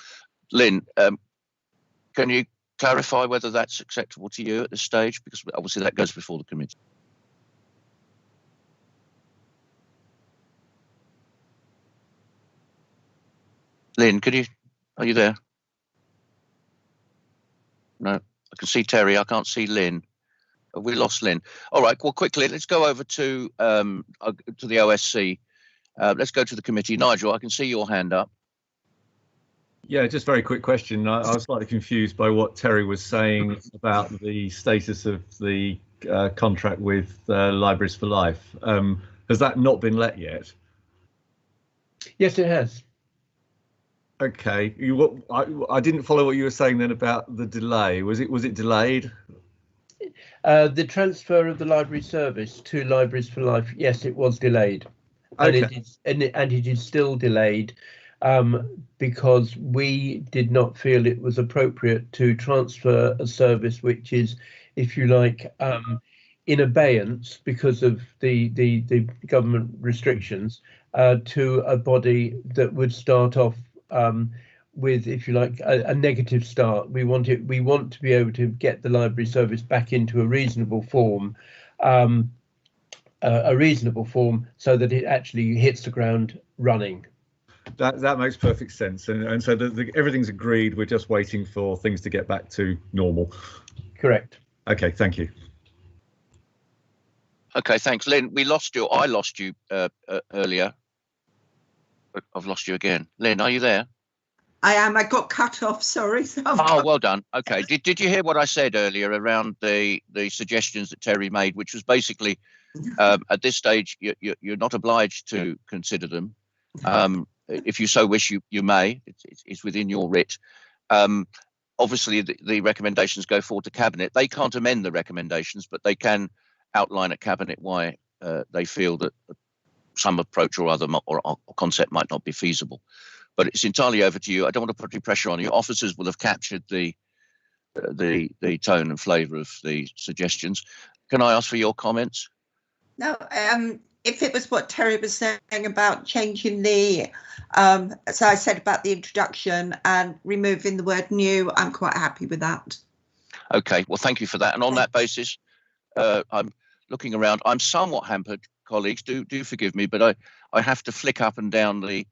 Speaker 1: Lynn, can you clarify whether that's acceptable to you at this stage? Because obviously that goes before the committee. Lynn, are you there? No, I can see Terry, I can't see Lynn. We lost Lynn. All right, well, quickly, let's go over to the OSC. Let's go to the committee. Nigel, I can see your hand up.
Speaker 8: Yeah, just very quick question. I was slightly confused by what Terry was saying about the status of the contract with Libraries for Life. Has that not been let yet?
Speaker 10: Yes, it has.
Speaker 8: Okay. I didn't follow what you were saying then about the delay. Was it delayed?
Speaker 10: The transfer of the library service to Libraries for Life, yes, it was delayed.
Speaker 8: Okay.
Speaker 10: And it is still delayed because we did not feel it was appropriate to transfer a service which is, if you like, in abeyance because of the government restrictions to a body that would start off with, if you like, a negative start. We want to be able to get the library service back into a reasonable form. So that it actually hits the ground running.
Speaker 8: That makes perfect sense, and so everything's agreed. We're just waiting for things to get back to normal.
Speaker 10: Correct.
Speaker 8: Okay, thank you.
Speaker 1: Okay, thanks, Lynn. We lost you. I lost you earlier. But I've lost you again. Lynn, are you there?
Speaker 9: I am. I got cut off. Sorry. So
Speaker 1: well done. Okay. Did you hear what I said earlier around the suggestions that Terry made, which was basically at this stage you're not obliged to consider them. If you so wish, you may. It's within your writ. Obviously, the recommendations go forward to Cabinet. They can't amend the recommendations, but they can outline at Cabinet why they feel that some approach or other or concept might not be feasible. But it's entirely over to you. I don't want to put any pressure on you. Officers will have captured the tone and flavour of the suggestions. Can I ask for your comments?
Speaker 9: No, if it was what Terry was saying about changing the, so I said about the introduction and removing the word new, I'm quite happy with that.
Speaker 1: Okay, well, thank you for that. And on that basis, I'm looking around. I'm somewhat hampered, colleagues. Do forgive me, but I have to flick up and down the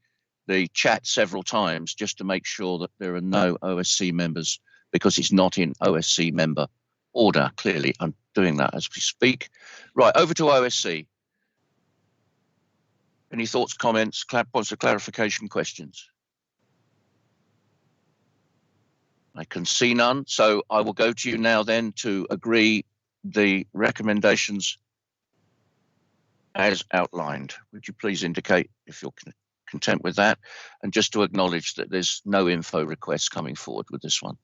Speaker 1: chat several times just to make sure that there are no OSC members, because it's not in OSC member order. Clearly, I'm doing that as we speak. Right, over to OSC. Any thoughts, comments, points of clarification, questions? I can see none, so I will go to you now then to agree the recommendations as outlined. Would you please indicate if you're content with that, and just to acknowledge that there's no info requests coming forward with this one.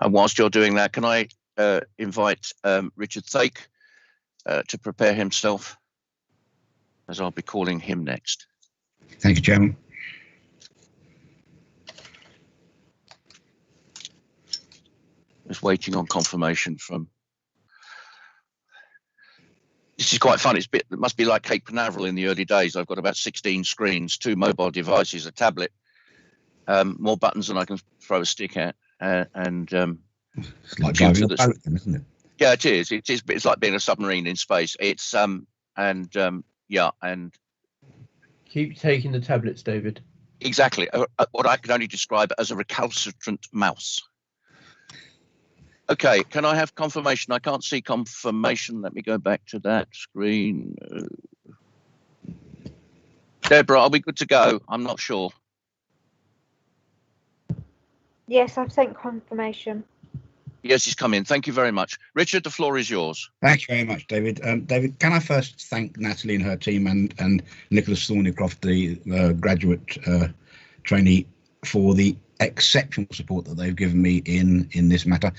Speaker 1: And whilst you're doing that, can I invite Richard Thake to prepare himself, as I'll be calling him next.
Speaker 11: Thank you, Chairman.
Speaker 1: Just waiting on confirmation from. This is quite fun. It must be like Cape Canaveral in the early days. I've got about 16 screens, 2 mobile devices, a tablet, more buttons than I can throw a stick at, and
Speaker 11: it's like driving a boat, isn't it?
Speaker 1: Yeah, it is. It's like being a submarine in space. It's yeah, and
Speaker 10: keep taking the tablets, David.
Speaker 1: Exactly. What I can only describe as a recalcitrant mouse. Okay, can I have confirmation? I can't see confirmation. Let me go back to that screen. Deborah, are we good to go? I'm not sure.
Speaker 12: Yes, I've sent confirmation.
Speaker 1: Yes, he's come in. Thank you very much. Richard, the floor is yours.
Speaker 11: Thank you very much, David. David, can I first thank Natalie and her team and Nicholas Thornycroft, the graduate trainee, for the exceptional support that they've given me in this matter.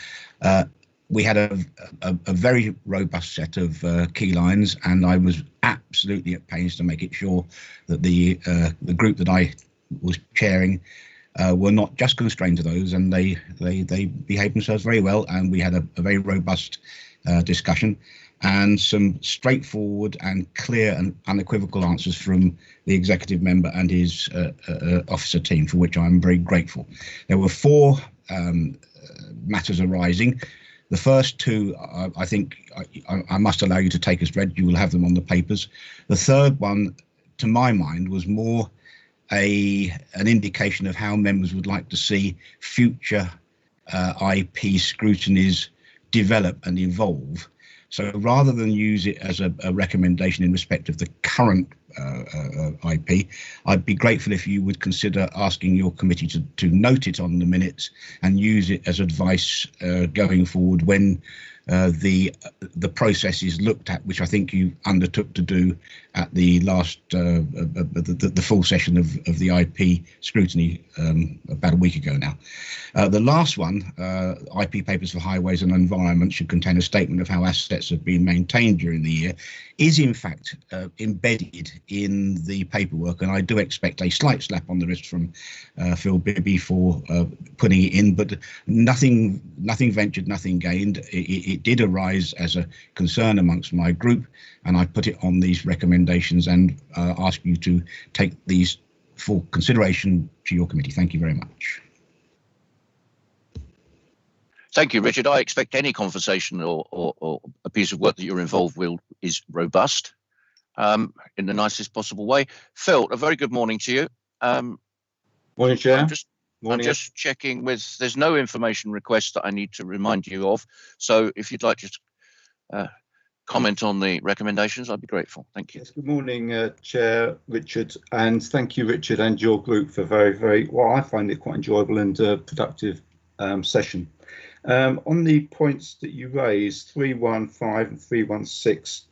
Speaker 11: We had a very robust set of key lines, and I was absolutely at pains to make it sure that the group that I was chairing were not just constrained to those, and they behaved themselves very well, and we had a very robust discussion and some straightforward and clear and unequivocal answers from the executive member and his officer team, for which I'm very grateful. There were 4 matters arising. The first 2, I think I must allow you to take as read. You will have them on the papers. The third one, to my mind, was more an indication of how members would like to see future IP scrutinies develop and evolve. So rather than use it as a recommendation in respect of the current IP, I'd be grateful if you would consider asking your committee to note it on the minutes and use it as advice going forward when the process is looked at, which I think you undertook to do at the last the full session of the IP scrutiny about a week ago now. The last one, IP papers for highways and environment, should contain a statement of how assets have been maintained during the year, is in fact embedded in the paperwork, and I do expect a slight slap on the wrist from Phil Bibby for putting it in, but nothing ventured, nothing gained. It did arise as a concern amongst my group, and I put it on these recommendations and ask you to take these for consideration to your committee. Thank you very much.
Speaker 1: Thank you, Richard. I expect any conversation or a piece of work that you're involved with is robust in the nicest possible way. Phil, a very good morning to you.
Speaker 13: Morning, Chair.
Speaker 1: I'm just checking with, there's no information request that I need to remind you of. So if you'd like to comment on the recommendations, I'd be grateful. Thank you.
Speaker 13: Yes, good morning, Chair Richard, and thank you, Richard, and your group for very, well, I find it quite enjoyable and productive session. On the points that you raised, 315 and 316,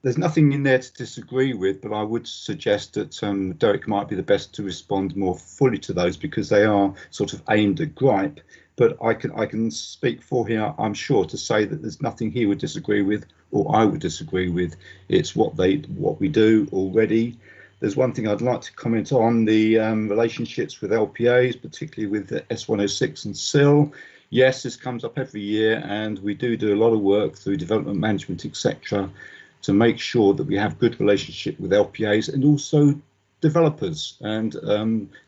Speaker 13: there's nothing in there to disagree with, but I would suggest that Derek might be the best to respond more fully to those, because they are sort of aimed at gripe. But I can speak for him, I'm sure, to say that there's nothing he would disagree with or I would disagree with. It's what we do already. There's one thing I'd like to comment on, the relationships with LPAs, particularly with the S106 and SIL. Yes, this comes up every year, and we do a lot of work through development management, etc., to make sure that we have good relationship with LPAs and also developers, and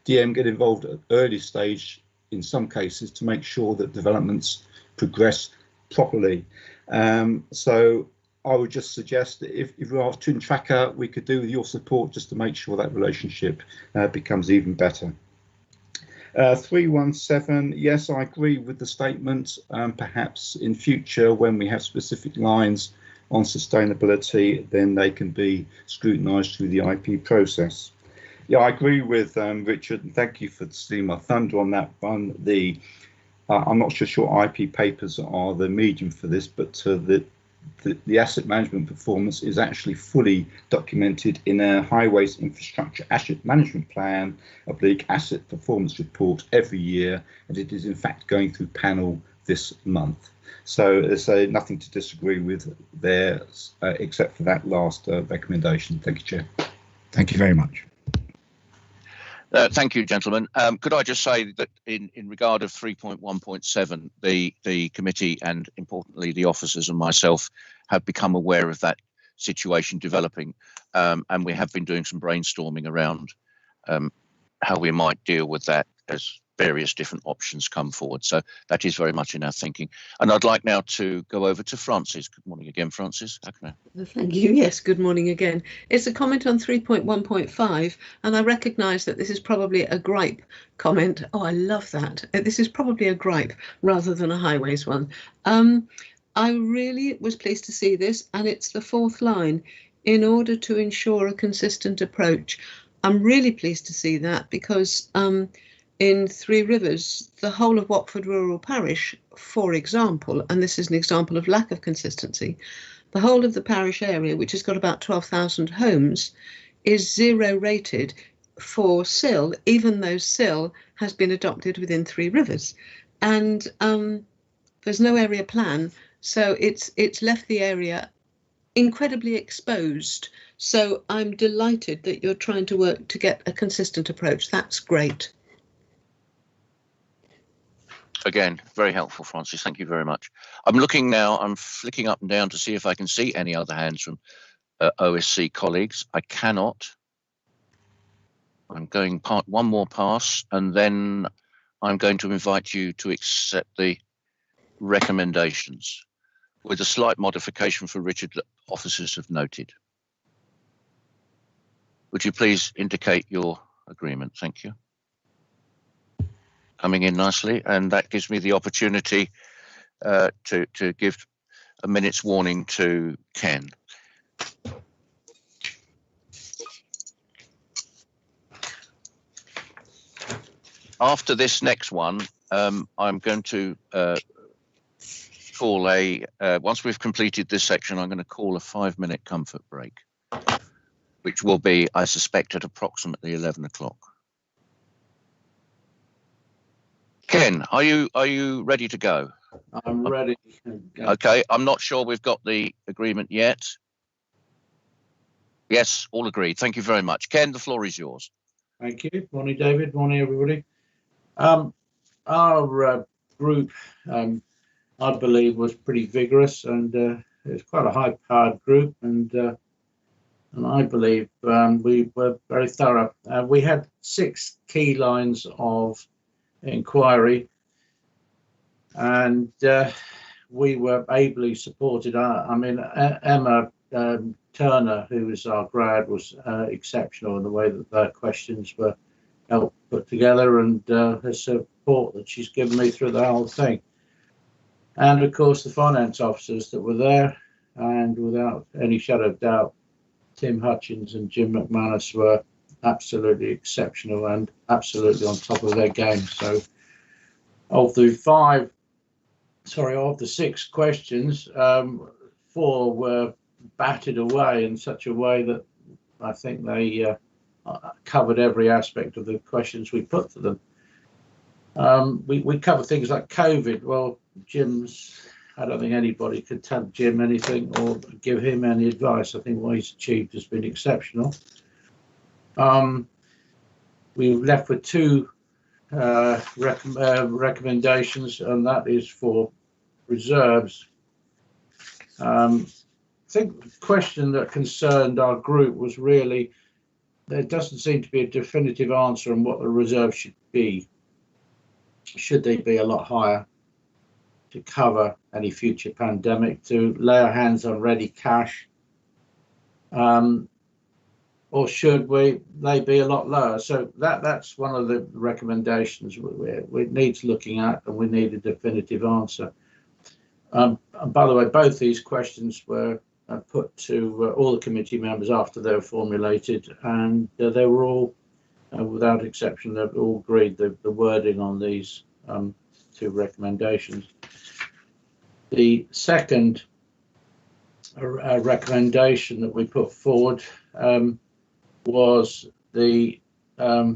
Speaker 13: DM get involved at early stage in some cases to make sure that developments progress properly. So I would just suggest that if we are to tracker, we could do with your support just to make sure that relationship becomes even better. 317, yes, I agree with the statement. Perhaps in future, when we have specific lines on sustainability, then they can be scrutinised through the IP process. Yeah, I agree with Richard, and thank you for stealing my thunder on that one. I'm not sure IP papers are the medium for this, but the asset management performance is actually fully documented in a highways infrastructure asset management plan, oblique asset performance report every year, and it is in fact going through panel this month. So there's nothing to disagree with there, except for that last recommendation. Thank you, Chair.
Speaker 11: Thank you very much.
Speaker 1: Thank you, gentlemen. Could I just say that in regard of 3.1.7, the committee and importantly the officers and myself have become aware of that situation developing, and we have been doing some brainstorming around how we might deal with that as various different options come forward. So that is very much in our thinking. And I'd like now to go over to Francis. Good morning again, Francis. How can I?
Speaker 4: Thank you. Yes, good morning again. It's a comment on 3.1.5, and I recognise that this is probably a gripe comment. Oh, I love that. This is probably a gripe rather than a highways one. I really was pleased to see this, and it's the fourth line, in order to ensure a consistent approach. I'm really pleased to see that because in Three Rivers, the whole of Watford Rural Parish, for example, and this is an example of lack of consistency, the whole of the parish area, which has got about 12,000 homes, is 0 rated for SIL, even though SIL has been adopted within Three Rivers. And there's no area plan, so it's left the area incredibly exposed. So I'm delighted that you're trying to work to get a consistent approach. That's great.
Speaker 1: Again, very helpful, Francis. Thank you very much. I'm looking now, I'm flicking up and down to see if I can see any other hands from OSC colleagues. I cannot. I'm going one more pass, and then I'm going to invite you to accept the recommendations with a slight modification for Richard that officers have noted. Would you please indicate your agreement? Thank you. Coming in nicely, and that gives me the opportunity to give a minute's warning to Ken. After this next one, I'm going to call once we've completed this section, I'm going to call a 5-minute comfort break, which will be, I suspect, at approximately 11 o'clock. Ken, are you ready to go?
Speaker 10: I'm ready.
Speaker 1: Okay, I'm not sure we've got the agreement yet. Yes, all agreed. Thank you very much. Ken, the floor is yours.
Speaker 10: Thank you. Morning, David. Morning, everybody. Our group, I believe, was pretty vigorous, and it's quite a high-powered group, and I believe we were very thorough. We had 6 key lines of inquiry, and we were ably supported. I mean, Emma Turner, who was our grad, was exceptional in the way that their questions were helped put together, and her support that she's given me through the whole thing. And of course, the finance officers that were there, and without any shadow of doubt, Tim Hutchins and Jim McManus were absolutely exceptional and absolutely on top of their game. So of the 6 questions, 4 were batted away in such a way that I think they covered every aspect of the questions we put to them. We covered things like COVID. Well, I don't think anybody could tell Jim anything or give him any advice. I think what he's achieved has been exceptional. We were left with 2 recommendations, and that is for reserves. I think the question that concerned our group was really, there doesn't seem to be a definitive answer on what the reserve should be. Should they be a lot higher to cover any future pandemic, to lay our hands on ready cash, or should they be a lot lower? So that's one of the recommendations we need looking at, and we need a definitive answer. And by the way, both these questions were put to all the committee members after they were formulated, and they were all, without exception, they've all agreed the wording on these 2 recommendations. The second recommendation that we put forward was the I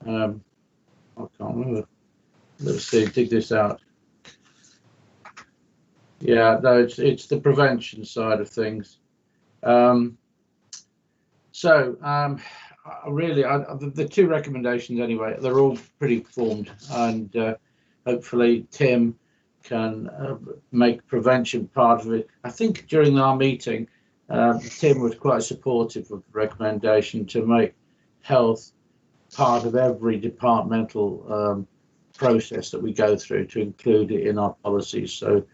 Speaker 10: can't remember. Let's see, dig this out. Yeah, no, it's the prevention side of things. Really, the 2 recommendations anyway, they're all pretty formed, and hopefully Tim can make prevention part of it. I think during our meeting, Tim was quite supportive of the recommendation to make health part of every departmental process that we go through, to include it in our policies. So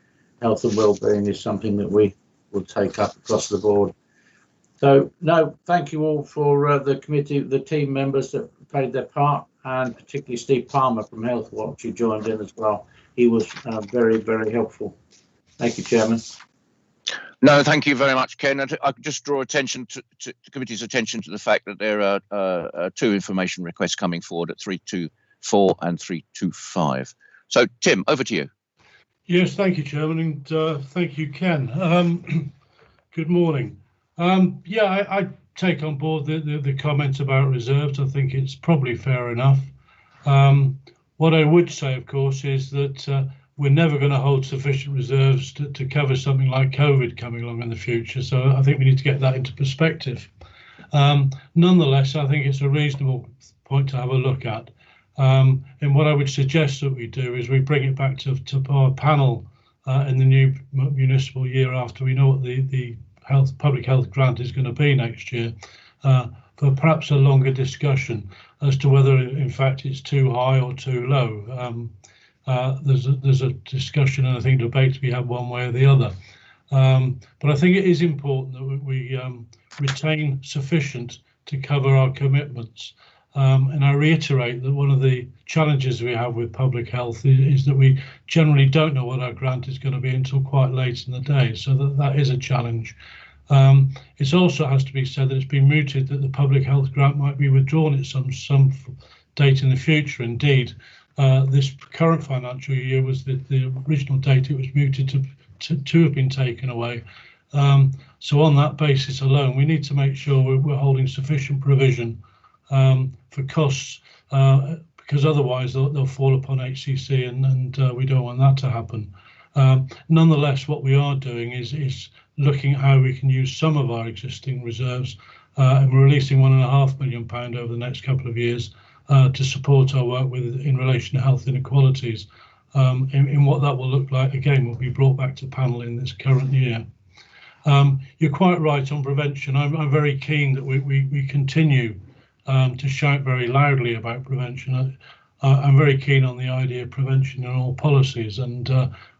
Speaker 10: health and well-being is something that we will take up across the board. So, no, thank you all for the committee, the team members that played their part, and particularly Steve Palmer from Health Watch, who joined in as well. He was very, very helpful. Thank you, Chairman.
Speaker 1: No, thank you very much, Ken. I could just draw attention to the committee's attention to the fact that there are 2 information requests coming forward at 324 and 325. So, Tim, over to you.
Speaker 14: Yes, thank you, Chairman, and thank you, Ken. Good morning. Yeah, I take on board the comments about reserves. I think it's probably fair enough. What I would say, of course, is that we're never going to hold sufficient reserves to cover something like COVID coming along in the future. So I think we need to get that into perspective. Nonetheless, I think it's a reasonable point to have a look at. And what I would suggest that we do is we bring it back to our panel in the new municipal year, after we know what the public health grant is going to be next year, for perhaps a longer discussion as to whether in fact it's too high or too low. There's a discussion and I think debate to be had one way or the other. But I think it is important that we retain sufficient to cover our commitments. And I reiterate that one of the challenges we have with public health is that we generally don't know what our grant is going to be until quite late in the day. So that is a challenge. It also has to be said that it's been mooted that the public health grant might be withdrawn at some date in the future. Indeed, this current financial year was the original date it was mooted to have been taken away. So on that basis alone, we need to make sure we're holding sufficient provision for costs, because otherwise they'll fall upon HCC, and we don't want that to happen. Nonetheless, what we are doing is looking at how we can use some of our existing reserves, and we're releasing £1.5 million over the next couple of years to support our work in relation to health inequalities. In what that will look like, again, will be brought back to panel in this current year. You're quite right on prevention. I'm very keen that we continue to shout very loudly about prevention. I'm very keen on the idea of prevention in all policies, and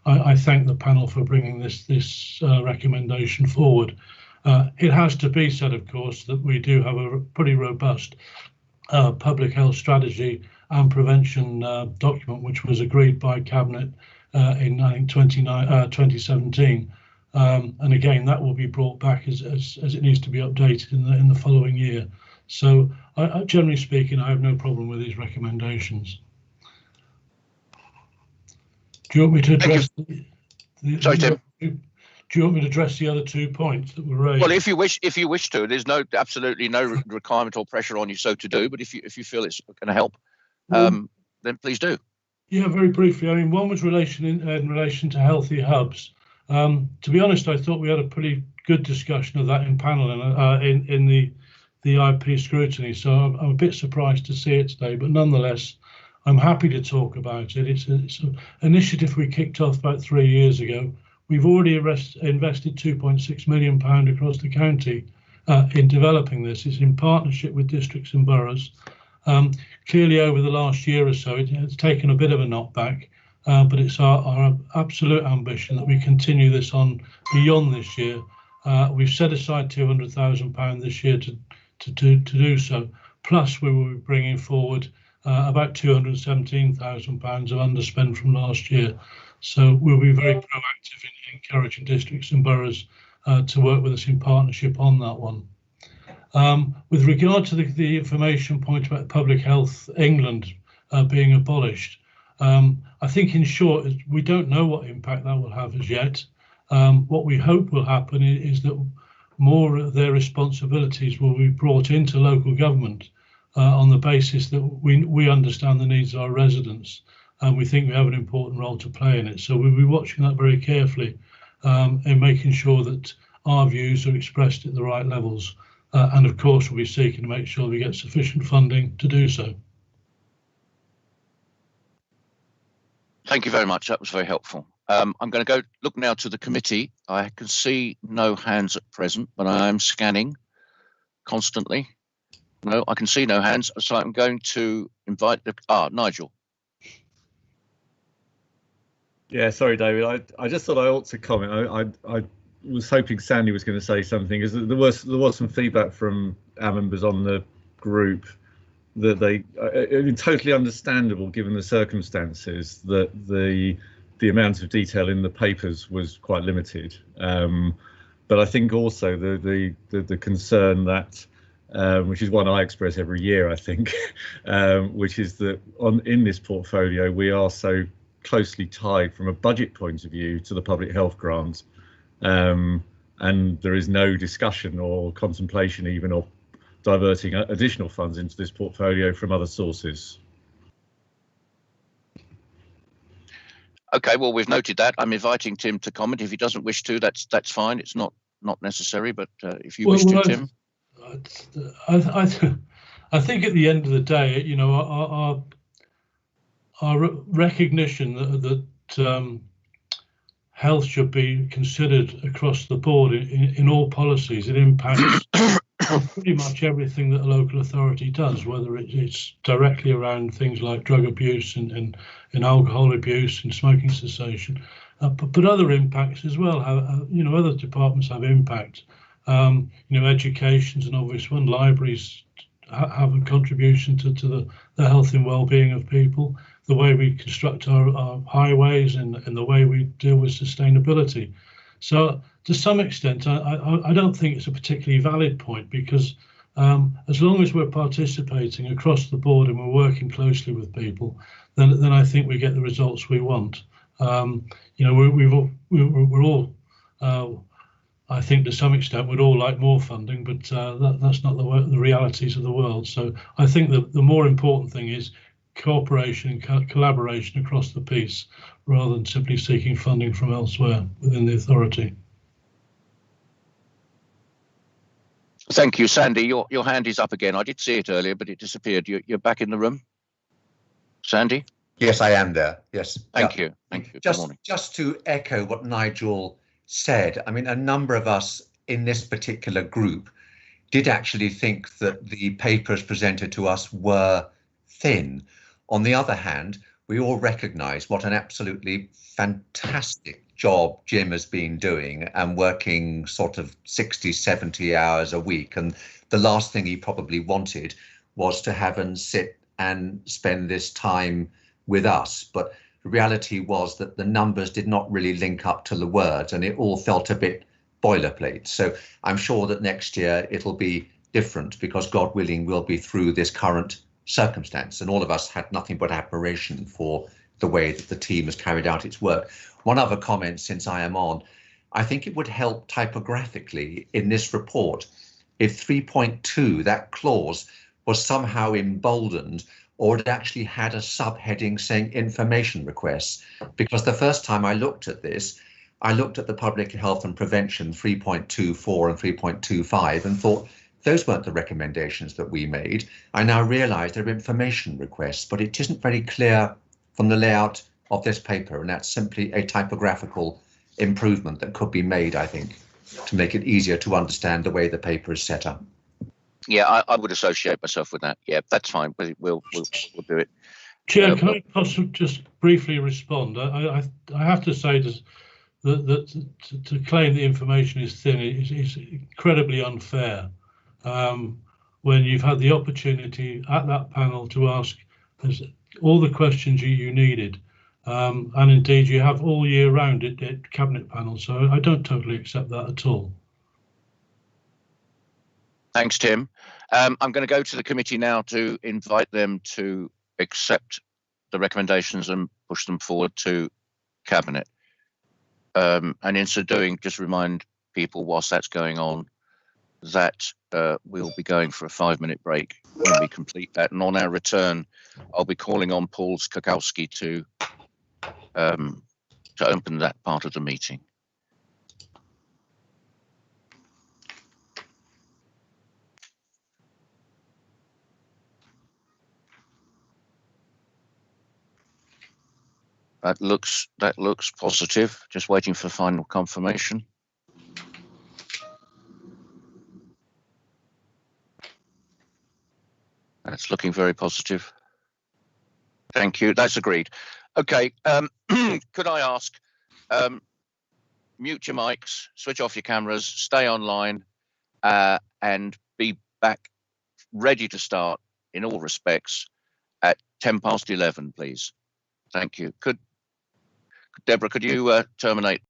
Speaker 14: I thank the panel for bringing this recommendation forward. It has to be said, of course, that we do have a pretty robust public health strategy and prevention document, which was agreed by Cabinet in, I think, 2017. And again, that will be brought back as it needs to be updated in the following year. So, generally speaking, I have no problem with these recommendations. Do you want me to address?
Speaker 1: Sorry, Tim.
Speaker 14: Do you want me to address the other 2 points that were raised?
Speaker 1: Well, if you wish to, there's absolutely no requirement or pressure on you so to do. But if you feel it's going to help, then please do.
Speaker 14: Yeah, very briefly. I mean, one was in relation to healthy hubs. To be honest, I thought we had a pretty good discussion of that in panel and in the IP scrutiny. So I'm a bit surprised to see it today, but nonetheless, I'm happy to talk about it. It's an initiative we kicked off about 3 years ago. We've already invested £2.6 million across the county in developing this. It's in partnership with districts and boroughs. Clearly, over the last year or so, it has taken a bit of a knockback, but it's our absolute ambition that we continue this on beyond this year. We've set aside £200,000 this year to do so. Plus, we will be bringing forward about £217,000 of underspend from last year. So we'll be very proactive in encouraging districts and boroughs to work with us in partnership on that one. With regard to the information point about Public Health England being abolished, I think in short, we don't know what impact that will have as yet. What we hope will happen is that more of their responsibilities will be brought into local government on the basis that we understand the needs of our residents, and we think we have an important role to play in it. So we'll be watching that very carefully and making sure that our views are expressed at the right levels. And of course, we'll be seeking to make sure we get sufficient funding to do so.
Speaker 1: Thank you very much. That was very helpful. I'm going to go look now to the committee. I can see no hands at present, but I am scanning constantly. No, I can see no hands. So I'm going to invite Nigel.
Speaker 8: Yeah, sorry, David. I just thought I ought to comment. I was hoping Sandy was going to say something, because there was some feedback from our members on the group that totally understandable given the circumstances, that the amount of detail in the papers was quite limited. But I think also the concern that, which is one I express every year, I think, which is that in this portfolio we are so closely tied from a budget point of view to the public health grant, and there is no discussion or contemplation even of diverting additional funds into this portfolio from other sources.
Speaker 1: Okay, well, we've noted that. I'm inviting Tim to comment. If he doesn't wish to, that's fine. It's not necessary, but if you wish to, Tim.
Speaker 14: I think at the end of the day, you know, our recognition that health should be considered across the board in all policies. It impacts pretty much everything that a local authority does, whether it's directly around things like drug abuse and alcohol abuse and smoking cessation, but other impacts as well. You know, other departments have impact. You know, education's an obvious one. Libraries have a contribution to the health and well-being of people. The way we construct our highways and the way we deal with sustainability. So to some extent, I don't think it's a particularly valid point, because As long as we're participating across the board and we're working closely with people, then I think we get the results we want. We're all, I think to some extent, we'd all like more funding, but that's not the realities of the world. So I think that the more important thing is cooperation and collaboration across the piece, rather than simply seeking funding from elsewhere within the authority.
Speaker 1: Thank you, Sandy. Your hand is up again. I did see it earlier, but it disappeared. You're back in the room, Sandy?
Speaker 15: Yes, I am there. Yes.
Speaker 1: Thank you. Thank you. Good morning.
Speaker 15: Just to echo what Nigel said, I mean, a number of us in this particular group did actually think that the papers presented to us were thin. On the other hand, we all recognise what an absolutely fantastic job Jim has been doing and working sort of 60, 70 hours a week. And the last thing he probably wanted was to have and sit and spend this time with us. But the reality was that the numbers did not really link up to the words, and it all felt a bit boilerplate. So I'm sure that next year it'll be different, because God willing, we'll be through this current circumstance. And all of us had nothing but admiration for the way that the team has carried out its work. One other comment since I am on, I think it would help typographically in this report if 3.2, that clause, was somehow emboldened, or it actually had a subheading saying information requests. Because the first time I looked at this, I looked at the public health and prevention 3.24 and 3.25 and thought, those weren't the recommendations that we made. I now realise they're information requests, but it isn't very clear from the layout of this paper, and that's simply a typographical improvement that could be made, I think, to make it easier to understand the way the paper is set up.
Speaker 1: Yeah, I would associate myself with that. Yeah, that's fine. We'll do it.
Speaker 14: Chair, can I possibly just briefly respond? I have to say that to claim the information is thin is incredibly unfair. When you've had the opportunity at that panel to ask all the questions you needed, and indeed you have all year round at cabinet panel, so I don't totally accept that at all.
Speaker 1: Thanks, Tim. I'm going to go to the committee now to invite them to accept the recommendations and push them forward to cabinet. And in so doing, just remind people whilst that's going on that we'll be going for a 5-minute break when we complete that. And on our return, I'll be calling on Paul Skakowski to open that part of the meeting. That looks positive. Just waiting for final confirmation. That's looking very positive. Thank you. That's agreed. Okay. Could I ask, mute your mics, switch off your cameras, stay online, and be back ready to start in all respects at 11:10, please. Thank you. Deborah, could you terminate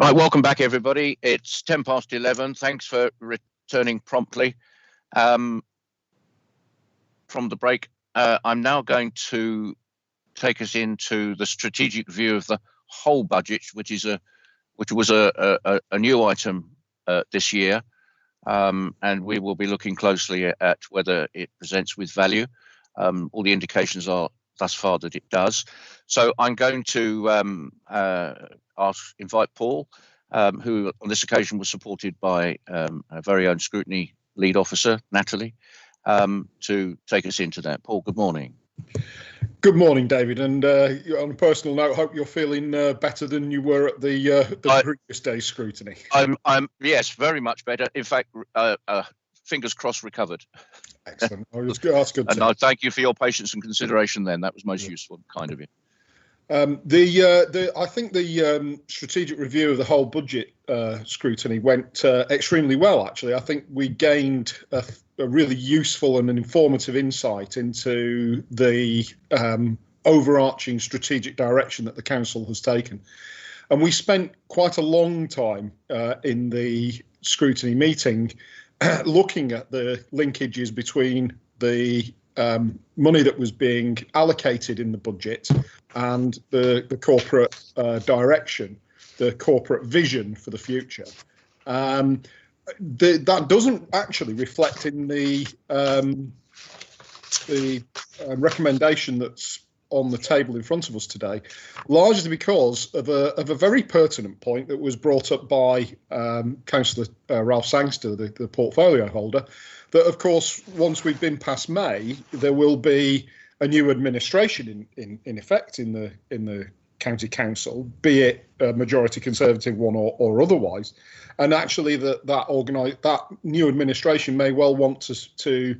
Speaker 1: Right, welcome back, everybody. It's 11:10. Thanks for returning promptly from the break. I'm now going to take us into the strategic view of the whole budget, which was a new item this year, and we will be looking closely at whether it presents with value. All the indications are thus far that it does. So I'm going to invite Paul, who on this occasion was supported by our very own scrutiny lead officer, Natalie, to take us into that. Paul, good morning.
Speaker 16: Good morning, David. And on a personal note, hope you're feeling better than you were at the previous day's scrutiny.
Speaker 1: I'm yes, very much better. In fact, fingers crossed, recovered.
Speaker 16: Excellent. Oh, that's good.
Speaker 1: And I thank you for your patience and consideration. Then that was most useful, kind of you.
Speaker 16: I think the strategic review of the whole budget scrutiny went extremely well. Actually, I think we gained a really useful and an informative insight into the overarching strategic direction that the council has taken. And we spent quite a long time in the scrutiny meeting looking at the linkages between the money that was being allocated in the budget and the corporate direction, the corporate vision for the future. That doesn't actually reflect in the recommendation that's on the table in front of us today, largely because of a very pertinent point that was brought up by Councillor Ralph Sangster, the portfolio holder, that of course, once we've been past May, there will be a new administration in effect in the county council, be it a majority Conservative one or otherwise, and actually that new administration may well want to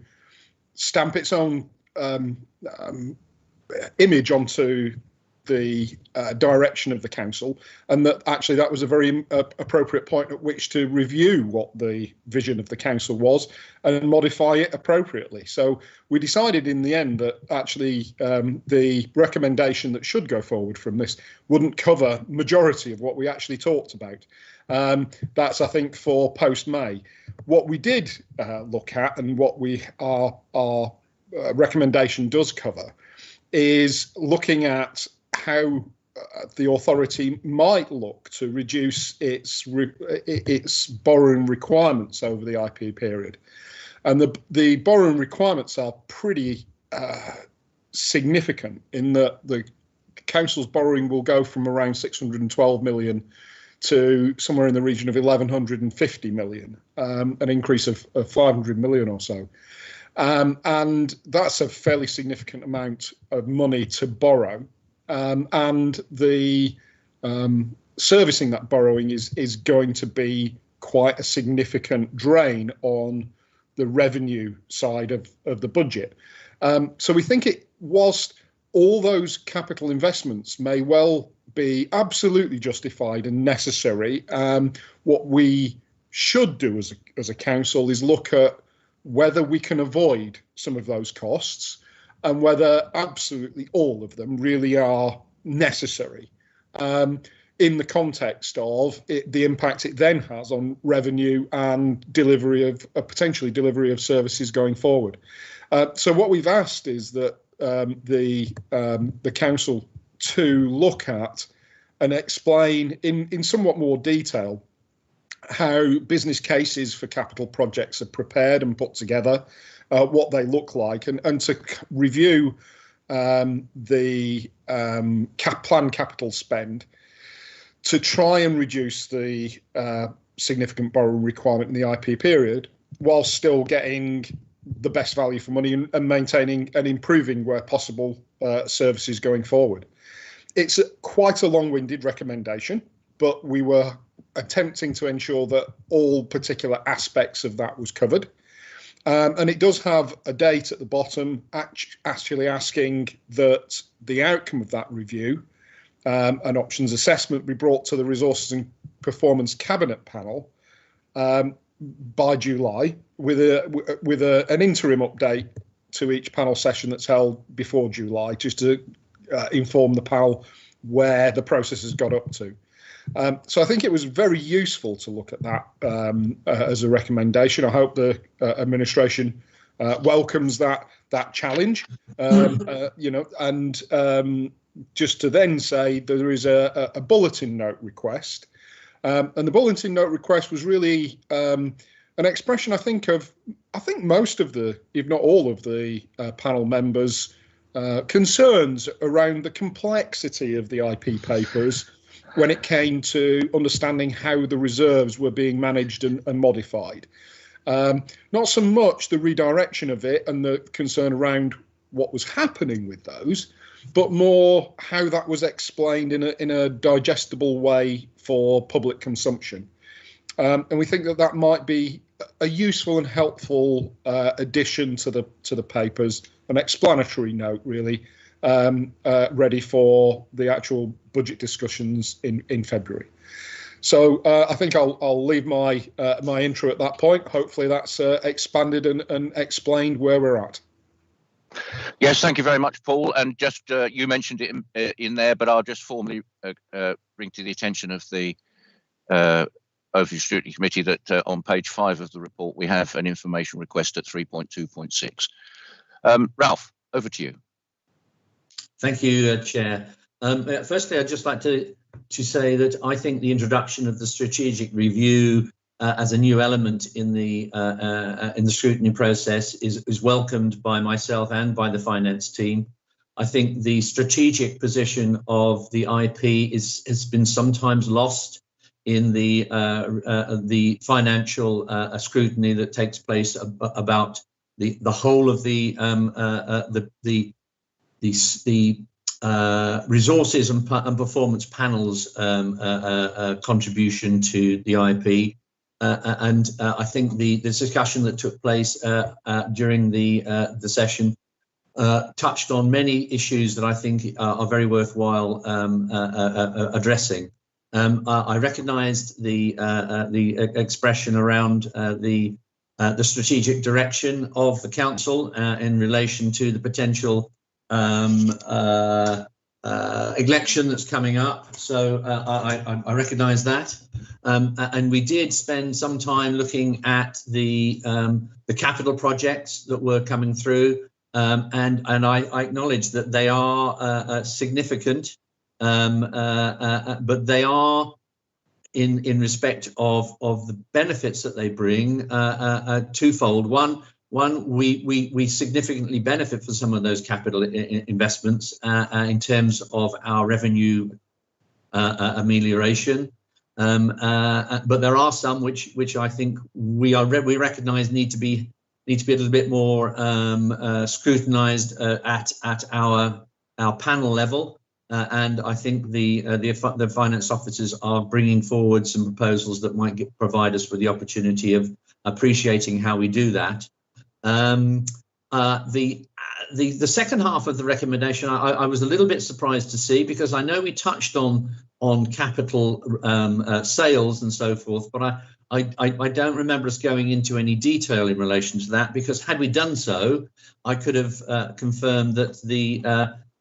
Speaker 16: stamp its own image onto the direction of the council, and that actually that was a very appropriate point at which to review what the vision of the council was and modify it appropriately. So we decided in the end that actually the recommendation that should go forward from this wouldn't cover majority of what we actually talked about. That's, I think, for post-May. What we did look at, and what our recommendation does cover, is looking at how the authority might look to reduce its borrowing requirements over the IP period. And the borrowing requirements are pretty significant in that the council's borrowing will go from around 612 million to somewhere in the region of 1,150 million, an increase of 500 million or so. And that's a fairly significant amount of money to borrow. And the servicing that borrowing is going to be quite a significant drain on the revenue side of the budget. So we think whilst all those capital investments may well be absolutely justified and necessary, what we should do as a council is look at whether we can avoid some of those costs and whether absolutely all of them really are necessary in the context of the impact it then has on revenue and potentially delivery of services going forward. So what we've asked is that the council to look at and explain in somewhat more detail how business cases for capital projects are prepared and put together, what they look like, and to review the planned capital spend to try and reduce the significant borrowing requirement in the IP period, while still getting the best value for money and maintaining and improving, where possible, services going forward. It's quite a long-winded recommendation, but we were attempting to ensure that all particular aspects of that was covered. And it does have a date at the bottom, actually asking that the outcome of that review, an options assessment, be brought to the Resources and Performance Cabinet panel by July, with an interim update to each panel session that's held before July, just to inform the panel where the process has got up to. So I think it was very useful to look at that as a recommendation. I hope the administration welcomes that challenge, and just to then say there is a bulletin note request, and the bulletin note request was really an expression, I think most of the, if not all of the panel members' concerns around the complexity of the IP papers when it came to understanding how the reserves were being managed and modified. Not so much the redirection of it and the concern around what was happening with those, but more how that was explained in a digestible way for public consumption. And we think that might be a useful and helpful addition to the papers, an explanatory note really, ready for the actual budget discussions in February. So I think I'll leave my intro at that point. Hopefully that's expanded and explained where we're at.
Speaker 1: Yes, thank you very much, Paul. And just you mentioned it in there, but I'll just formally bring to the attention of the Overview Scrutiny Committee that on page 5 of the report we have an information request at 3.2.6. Ralph, over to you.
Speaker 17: Thank you, Chair. Firstly, I'd just like to say that I think the introduction of the strategic review as a new element in the scrutiny process is welcomed by myself and by the finance team. I think the strategic position of the IP has been sometimes lost in the financial scrutiny that takes place about the whole of the resources and performance panels contribution to the IP. And I think the discussion that took place during the session touched on many issues that I think are very worthwhile addressing. I recognised the expression around the strategic direction of the council in relation to the potential election that's coming up, so I recognise that, and we did spend some time looking at the capital projects that were coming through, and I acknowledge that they are significant, but they are in respect of the benefits that they bring twofold. One, we significantly benefit from some of those capital investments in terms of our revenue amelioration, but there are some which I think we recognise need to be a little bit more scrutinised at our panel level, and I think the finance officers are bringing forward some proposals that might provide us with the opportunity of appreciating how we do that. The second half of the recommendation I was a little bit surprised to see, because I know we touched on capital sales and so forth, but I don't remember us going into any detail in relation to that, because had we done so, I could have confirmed that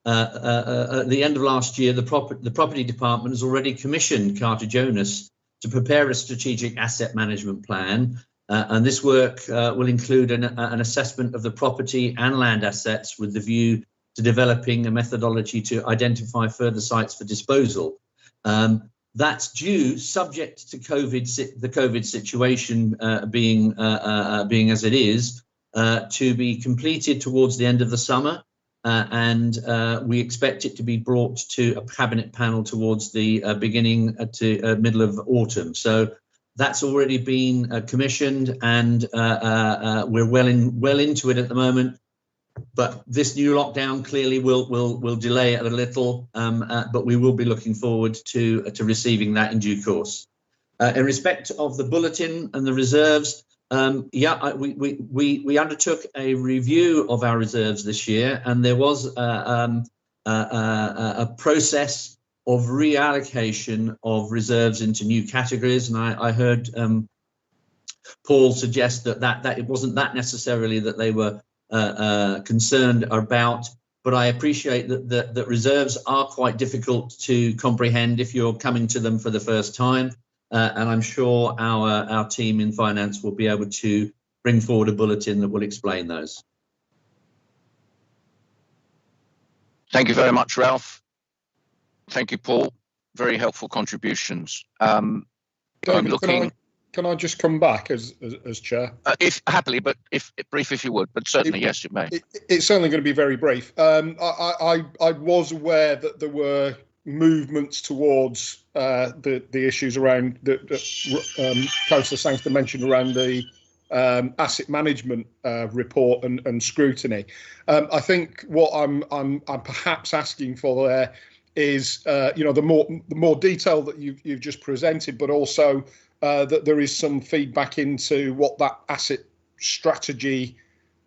Speaker 17: at the end of last year, the property department has already commissioned Carter Jonas to prepare a strategic asset management plan. And this work will include an assessment of the property and land assets with the view to developing a methodology to identify further sites for disposal. That's due, subject to the COVID situation being as it is, to be completed towards the end of the summer. And we expect it to be brought to a cabinet panel towards the beginning to middle of autumn. So that's already been commissioned, and we're well into it at the moment. But this new lockdown clearly will delay it a little, but we will be looking forward to receiving that in due course. In respect of the bulletin and the reserves, we undertook a review of our reserves this year, and there was a process of reallocation of reserves into new categories, and I heard Paul suggest that it wasn't that necessarily that they were concerned about but I appreciate that reserves are quite difficult to comprehend if you're coming to them for the first time. And I'm sure our team in finance will be able to bring forward a bulletin that will explain those.
Speaker 1: Thank you very much, Ralph. Thank you, Paul. Very helpful contributions.
Speaker 16: David,
Speaker 1: I'm looking.
Speaker 16: Can I just come back as chair?
Speaker 1: If happily, but if brief, if you would, but certainly yes, it may.
Speaker 16: It's certainly going to be very brief. I was aware that there were movements towards the issues around that Councillor Sangster mentioned around the asset management report and scrutiny. I think what I'm perhaps asking for there is the more detail that you've just presented, but also that there is some feedback into what that asset strategy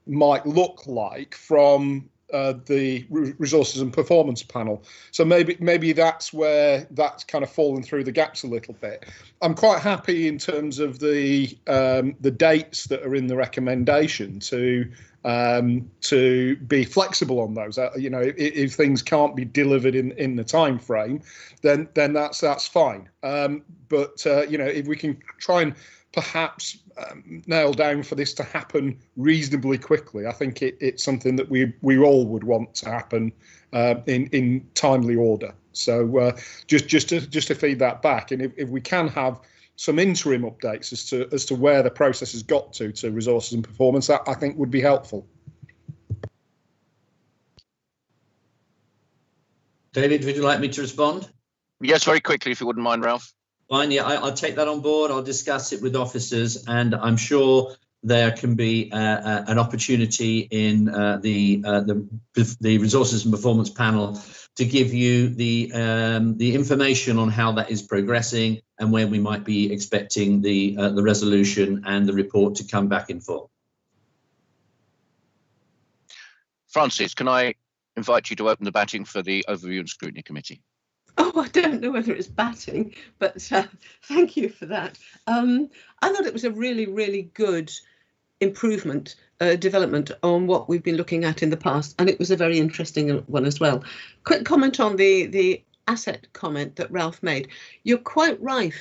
Speaker 16: might look like from the resources and performance panel. So maybe that's where that's kind of fallen through the gaps a little bit. I'm quite happy in terms of the dates that are in the recommendation to be flexible on those. If things can't be delivered in the time frame, then that's fine. But if we can try and perhaps nail down for this to happen reasonably quickly, I think it's something that we all would want to happen in timely order. So just to feed that back, and if we can have some interim updates as to where the process has got to resources and performance, that I think would be helpful.
Speaker 17: David, would you like me to respond?
Speaker 1: Yes, very quickly, if you wouldn't mind, Ralph.
Speaker 17: Fine, yeah, I'll take that on board. I'll discuss it with officers, and I'm sure there can be an opportunity in the resources and performance panel to give you the information on how that is progressing and when we might be expecting the resolution and the report to come back in full.
Speaker 1: Francis, can I invite you to open the batting for the Overview and Scrutiny Committee?
Speaker 4: Oh, I don't know whether it's batting, but thank you for that. I thought it was a really, really good improvement, development on what we've been looking at in the past, and it was a very interesting one as well. Quick comment on the asset comment that Ralph made. You're quite right,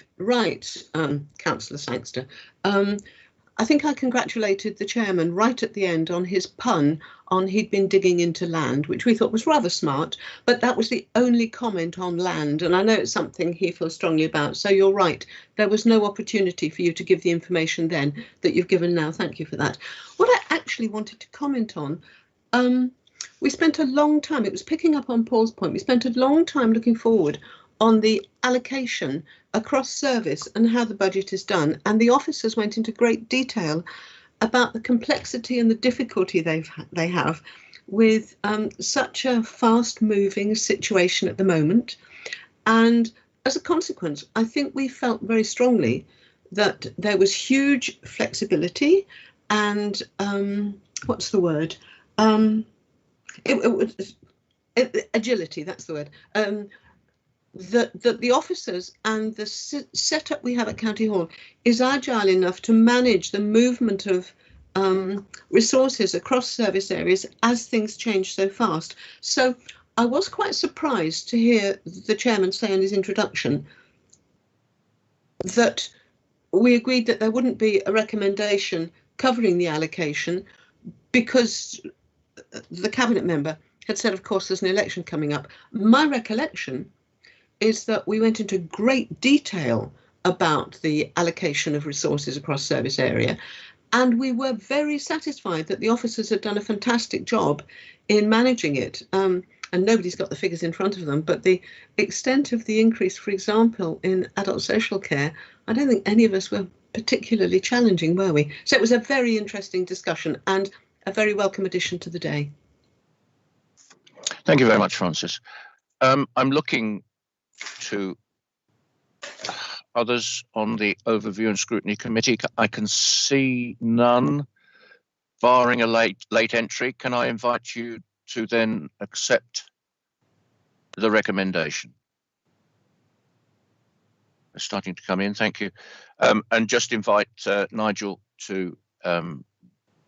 Speaker 4: Councillor Sangster. I think I congratulated the chairman right at the end on his pun on he'd been digging into land, which we thought was rather smart, but that was the only comment on land. And I know it's something he feels strongly about. So you're right. There was no opportunity for you to give the information then that you've given now. Thank you for that. What I actually wanted to comment on, we spent a long time, it was picking up on Paul's point, we spent a long time looking forward on the allocation across service and how the budget is done. And the officers went into great detail about the complexity and the difficulty they have with such a fast moving situation at the moment. And as a consequence, I think we felt very strongly that there was huge flexibility and what's the word? Agility, that's the word. That the officers and the setup we have at County Hall is agile enough to manage the movement of resources across service areas as things change so fast. So I was quite surprised to hear the chairman say in his introduction that we agreed that there wouldn't be a recommendation covering the allocation because the cabinet member had said, of course, there's an election coming up. My recollection is that we went into great detail about the allocation of resources across service area, and we were very satisfied that the officers had done a fantastic job in managing it. And nobody's got the figures in front of them, but the extent of the increase, for example, in adult social care, I don't think any of us were particularly challenging, were we? So it was a very interesting discussion and a very welcome addition to the day.
Speaker 1: Thank you very much, Francis. I'm looking to others on the Overview and Scrutiny Committee. I can see none, barring a late entry. Can I invite you to then accept the recommendation? They're starting to come in, thank you. And just invite Nigel to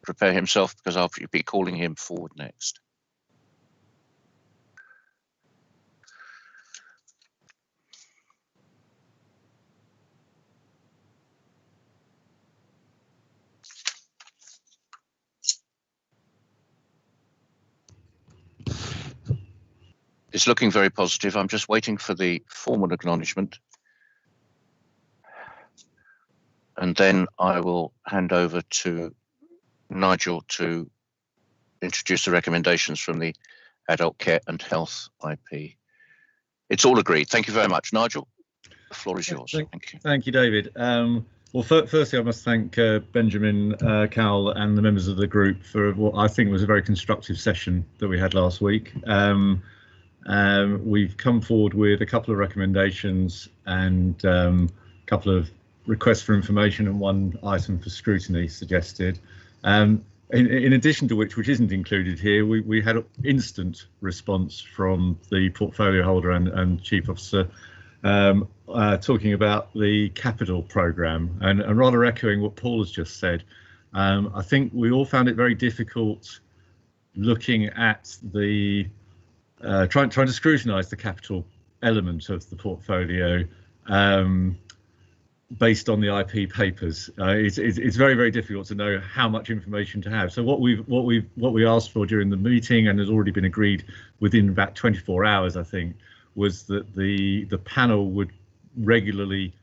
Speaker 1: prepare himself, because I'll be calling him forward next. It's looking very positive. I'm just waiting for the formal acknowledgement. And then I will hand over to Nigel to introduce the recommendations from the Adult Care and Health IP. It's all agreed. Thank you very much. Nigel, the floor is yours. Thank you.
Speaker 8: Thank you, David. Well, firstly, I must thank Benjamin Cowell and the members of the group for what I think was a very constructive session that we had last week. We've come forward with a couple of recommendations and a couple of requests for information and one item for scrutiny suggested. In addition to which isn't included here, we had an instant response from the portfolio holder and chief officer talking about the capital programme and rather echoing what Paul has just said. I think we all found it very difficult looking at the trying to scrutinise the capital element of the portfolio based on the IP papers. It's very, very difficult to know how much information to have. So what we asked for during the meeting, and has already been agreed within about 24 hours, I think, was that the panel would regularly,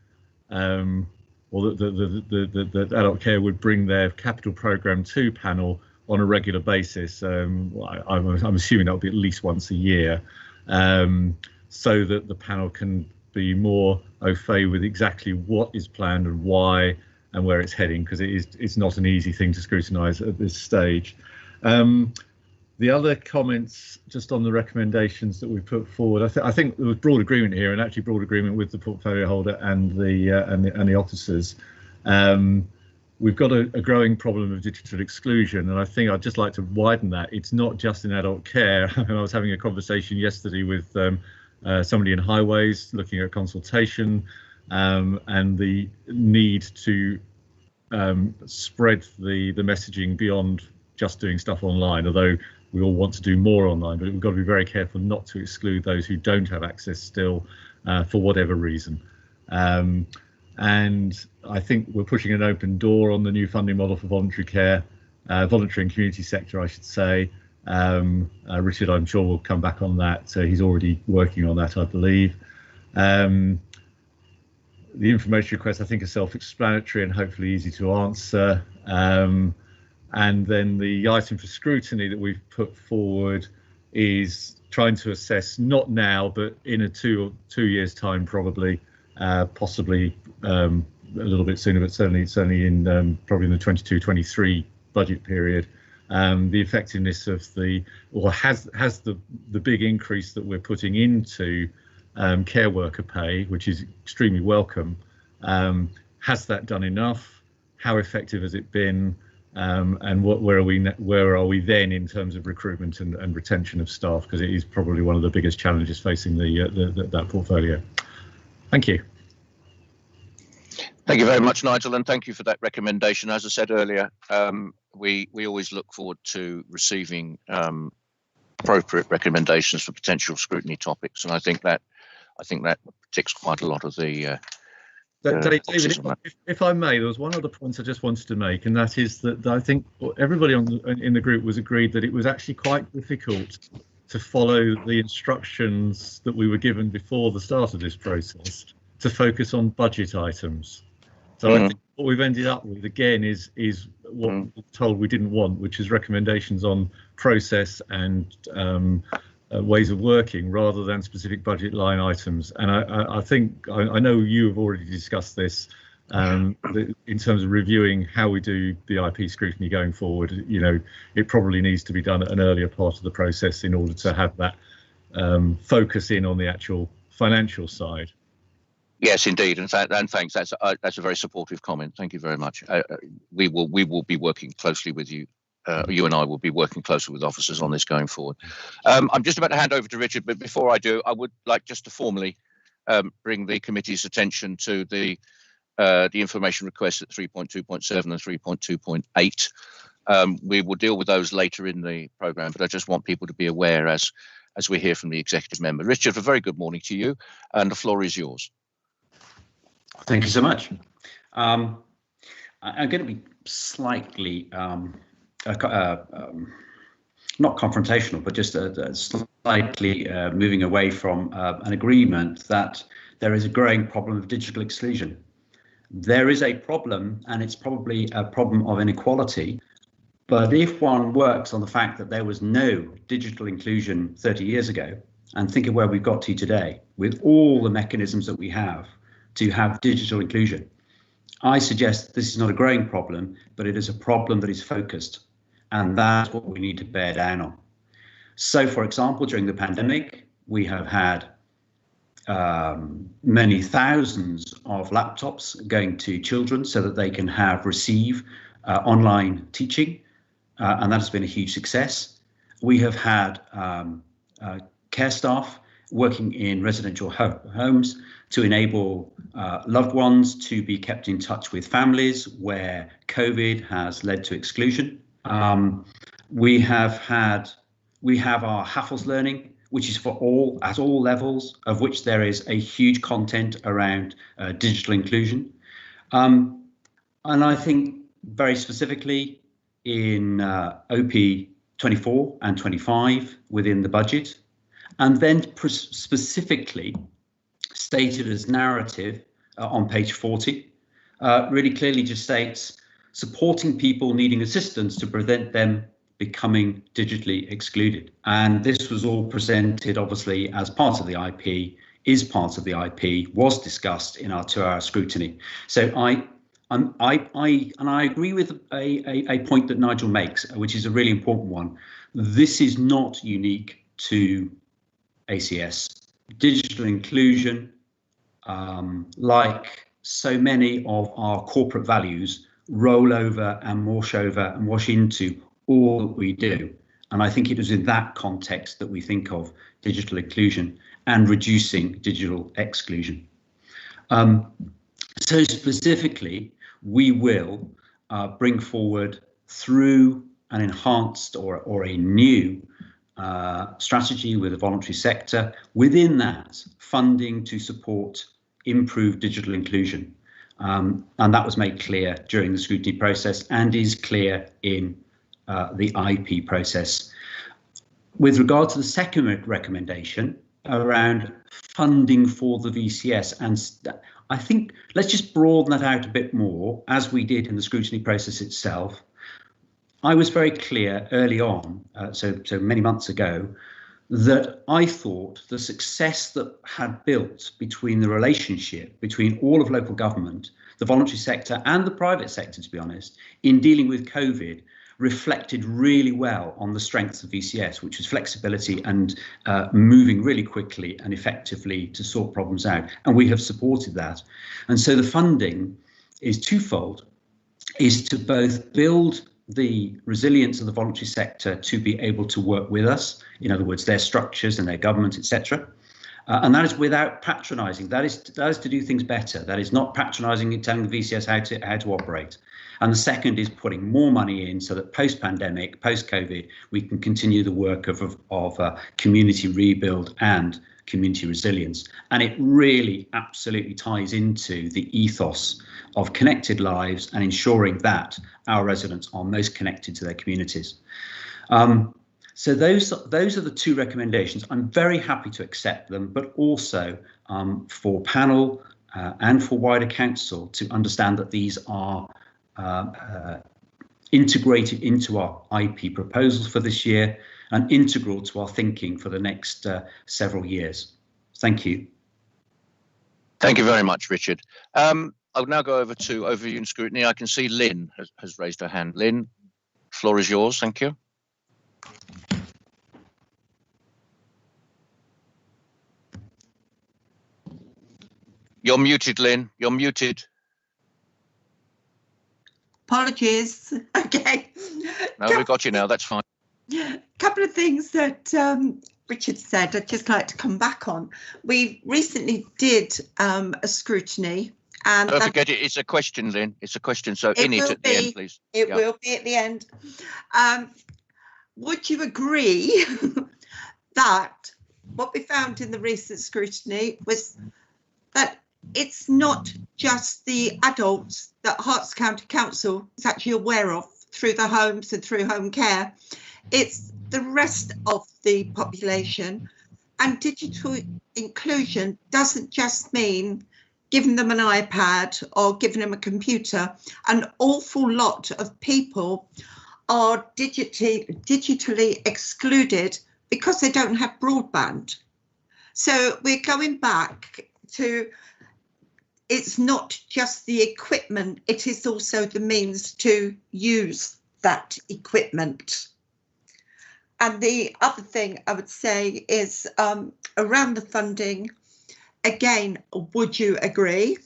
Speaker 8: or the Adult Care would bring their capital programme to panel on a regular basis. I'm assuming that will be at least once a year, so that the panel can be more au fait with exactly what is planned and why and where it's heading, because it's not an easy thing to scrutinise at this stage. The other comments just on the recommendations that we put forward, I think there was broad agreement here, and actually broad agreement with the portfolio holder and the officers. We've got a growing problem of digital exclusion, and I think I'd just like to widen that. It's not just in adult care. I was having a conversation yesterday with somebody in highways looking at consultation and the need to spread the messaging beyond just doing stuff online, although we all want to do more online, but we've got to be very careful not to exclude those who don't have access still for whatever reason. And I think we're pushing an open door on the new funding model for voluntary care, voluntary and community sector, I should say. Richard, I'm sure, will come back on that. He's already working on that, I believe. The information requests, I think, are self-explanatory and hopefully easy to answer. And then the item for scrutiny that we've put forward is trying to assess, not now, but in a two years' time, probably, possibly a little bit sooner, but certainly in probably in the 22-23 budget period. The effectiveness of has the big increase that we're putting into care worker pay, which is extremely welcome, has that done enough? How effective has it been? And where are we then in terms of recruitment and retention of staff? Because it is probably one of the biggest challenges facing that portfolio. Thank you.
Speaker 1: Thank you very much, Nigel, and thank you for that recommendation. As I said earlier, we always look forward to receiving appropriate recommendations for potential scrutiny topics, and I think that ticks quite a lot of the.
Speaker 8: David, if I may, there was one other point I just wanted to make, and that is that I think everybody in the group was agreed that it was actually quite difficult to follow the instructions that we were given before the start of this process to focus on budget items. So I think what we've ended up with again is what we're told we didn't want, which is recommendations on process and ways of working rather than specific budget line items. And I think I know you have already discussed this in terms of reviewing how we do the IP scrutiny going forward. You know, it probably needs to be done at an earlier part of the process in order to have that focus in on the actual financial side.
Speaker 1: Yes, indeed, and thanks. That's a very supportive comment. Thank you very much. We will be working closely with you. You and I will be working closely with officers on this going forward. I'm just about to hand over to Richard, but before I do, I would like just to formally bring the committee's attention to the information requests at 3.2.7 and 3.2.8. We will deal with those later in the programme, but I just want people to be aware as we hear from the executive member. Richard, a very good morning to you, and the floor is yours.
Speaker 18: Thank you so much. I'm going to be slightly not confrontational, but just slightly moving away from an agreement that there is a growing problem of digital exclusion. There is a problem, and it's probably a problem of inequality. But if one works on the fact that there was no digital inclusion 30 years ago, and think of where we've got to today, with all the mechanisms that we have to have digital inclusion, I suggest this is not a growing problem, but it is a problem that is focused. And that's what we need to bear down on. So, for example, during the pandemic, we have had many thousands of laptops going to children so that they can receive online teaching, and that has been a huge success. We have had care staff working in residential homes to enable loved ones to be kept in touch with families where COVID has led to exclusion. We have our Haffles learning, which is for all, at all levels, of which there is a huge content around digital inclusion. And I think very specifically in OP 24 and 25 within the budget, and then specifically stated as narrative on page 40, really clearly just states supporting people needing assistance to prevent them becoming digitally excluded. And this was all presented obviously as part of the IP, is part of the IP, was discussed in our 2-hour scrutiny. So I agree with a point that Nigel makes, which is a really important one. This is not unique to ACS. Digital inclusion, like so many of our corporate values, roll over and wash into all that we do. And I think it is in that context that we think of digital inclusion and reducing digital exclusion. So specifically, we will bring forward through an enhanced or a new strategy with the voluntary sector, within that funding to support improved digital inclusion. And that was made clear during the scrutiny process and is clear in the IP process. With regard to the second recommendation around funding for the VCS, and I think let's just broaden that out a bit more, as we did in the scrutiny process itself. I was very clear early on, so many months ago, that I thought the success that had built between the relationship between all of local government, the voluntary sector and the private sector, to be honest, in dealing with COVID, reflected really well on the strengths of VCS, which was flexibility and moving really quickly and effectively to sort problems out. And we have supported that. And so the funding is twofold, is to both build the resilience of the voluntary sector to be able to work with us, in other words, their structures and their government, etc. And that is without patronising. That is to do things better. That is not patronising and telling the VCS how to operate. And the second is putting more money in so that post-pandemic, post-COVID, we can continue the work of community rebuild and community resilience. And it really absolutely ties into the ethos of connected lives and ensuring that our residents are most connected to their communities. So those are the two recommendations. I'm very happy to accept them, but also for panel and for wider council to understand that these are integrated into our IP proposals for this year and integral to our thinking for the next several years. Thank you.
Speaker 1: Thank you very much, Richard. I'll now go over to overview and scrutiny. I can see Lynn has raised her hand. Lynn, floor is yours. Thank you. You're muted, Lynn. You're muted.
Speaker 9: Apologies. Okay.
Speaker 1: No, we've got you now. That's fine.
Speaker 9: A couple of things that Richard said I'd just like to come back on. We recently did a scrutiny. And
Speaker 1: don't forget, it's a question, Lynn. It's a question, so in it at the end, please.
Speaker 9: It will be at the end. Would you agree that what we found in the recent scrutiny was that it's not just the adults that Herts County Council is actually aware of through the homes and through home care. It's the rest of the population. And digital inclusion doesn't just mean giving them an iPad or giving them a computer. An awful lot of people are digitally excluded because they don't have broadband. So we're going back to, it's not just the equipment, it is also the means to use that equipment. And the other thing I would say is around the funding, again, would you agree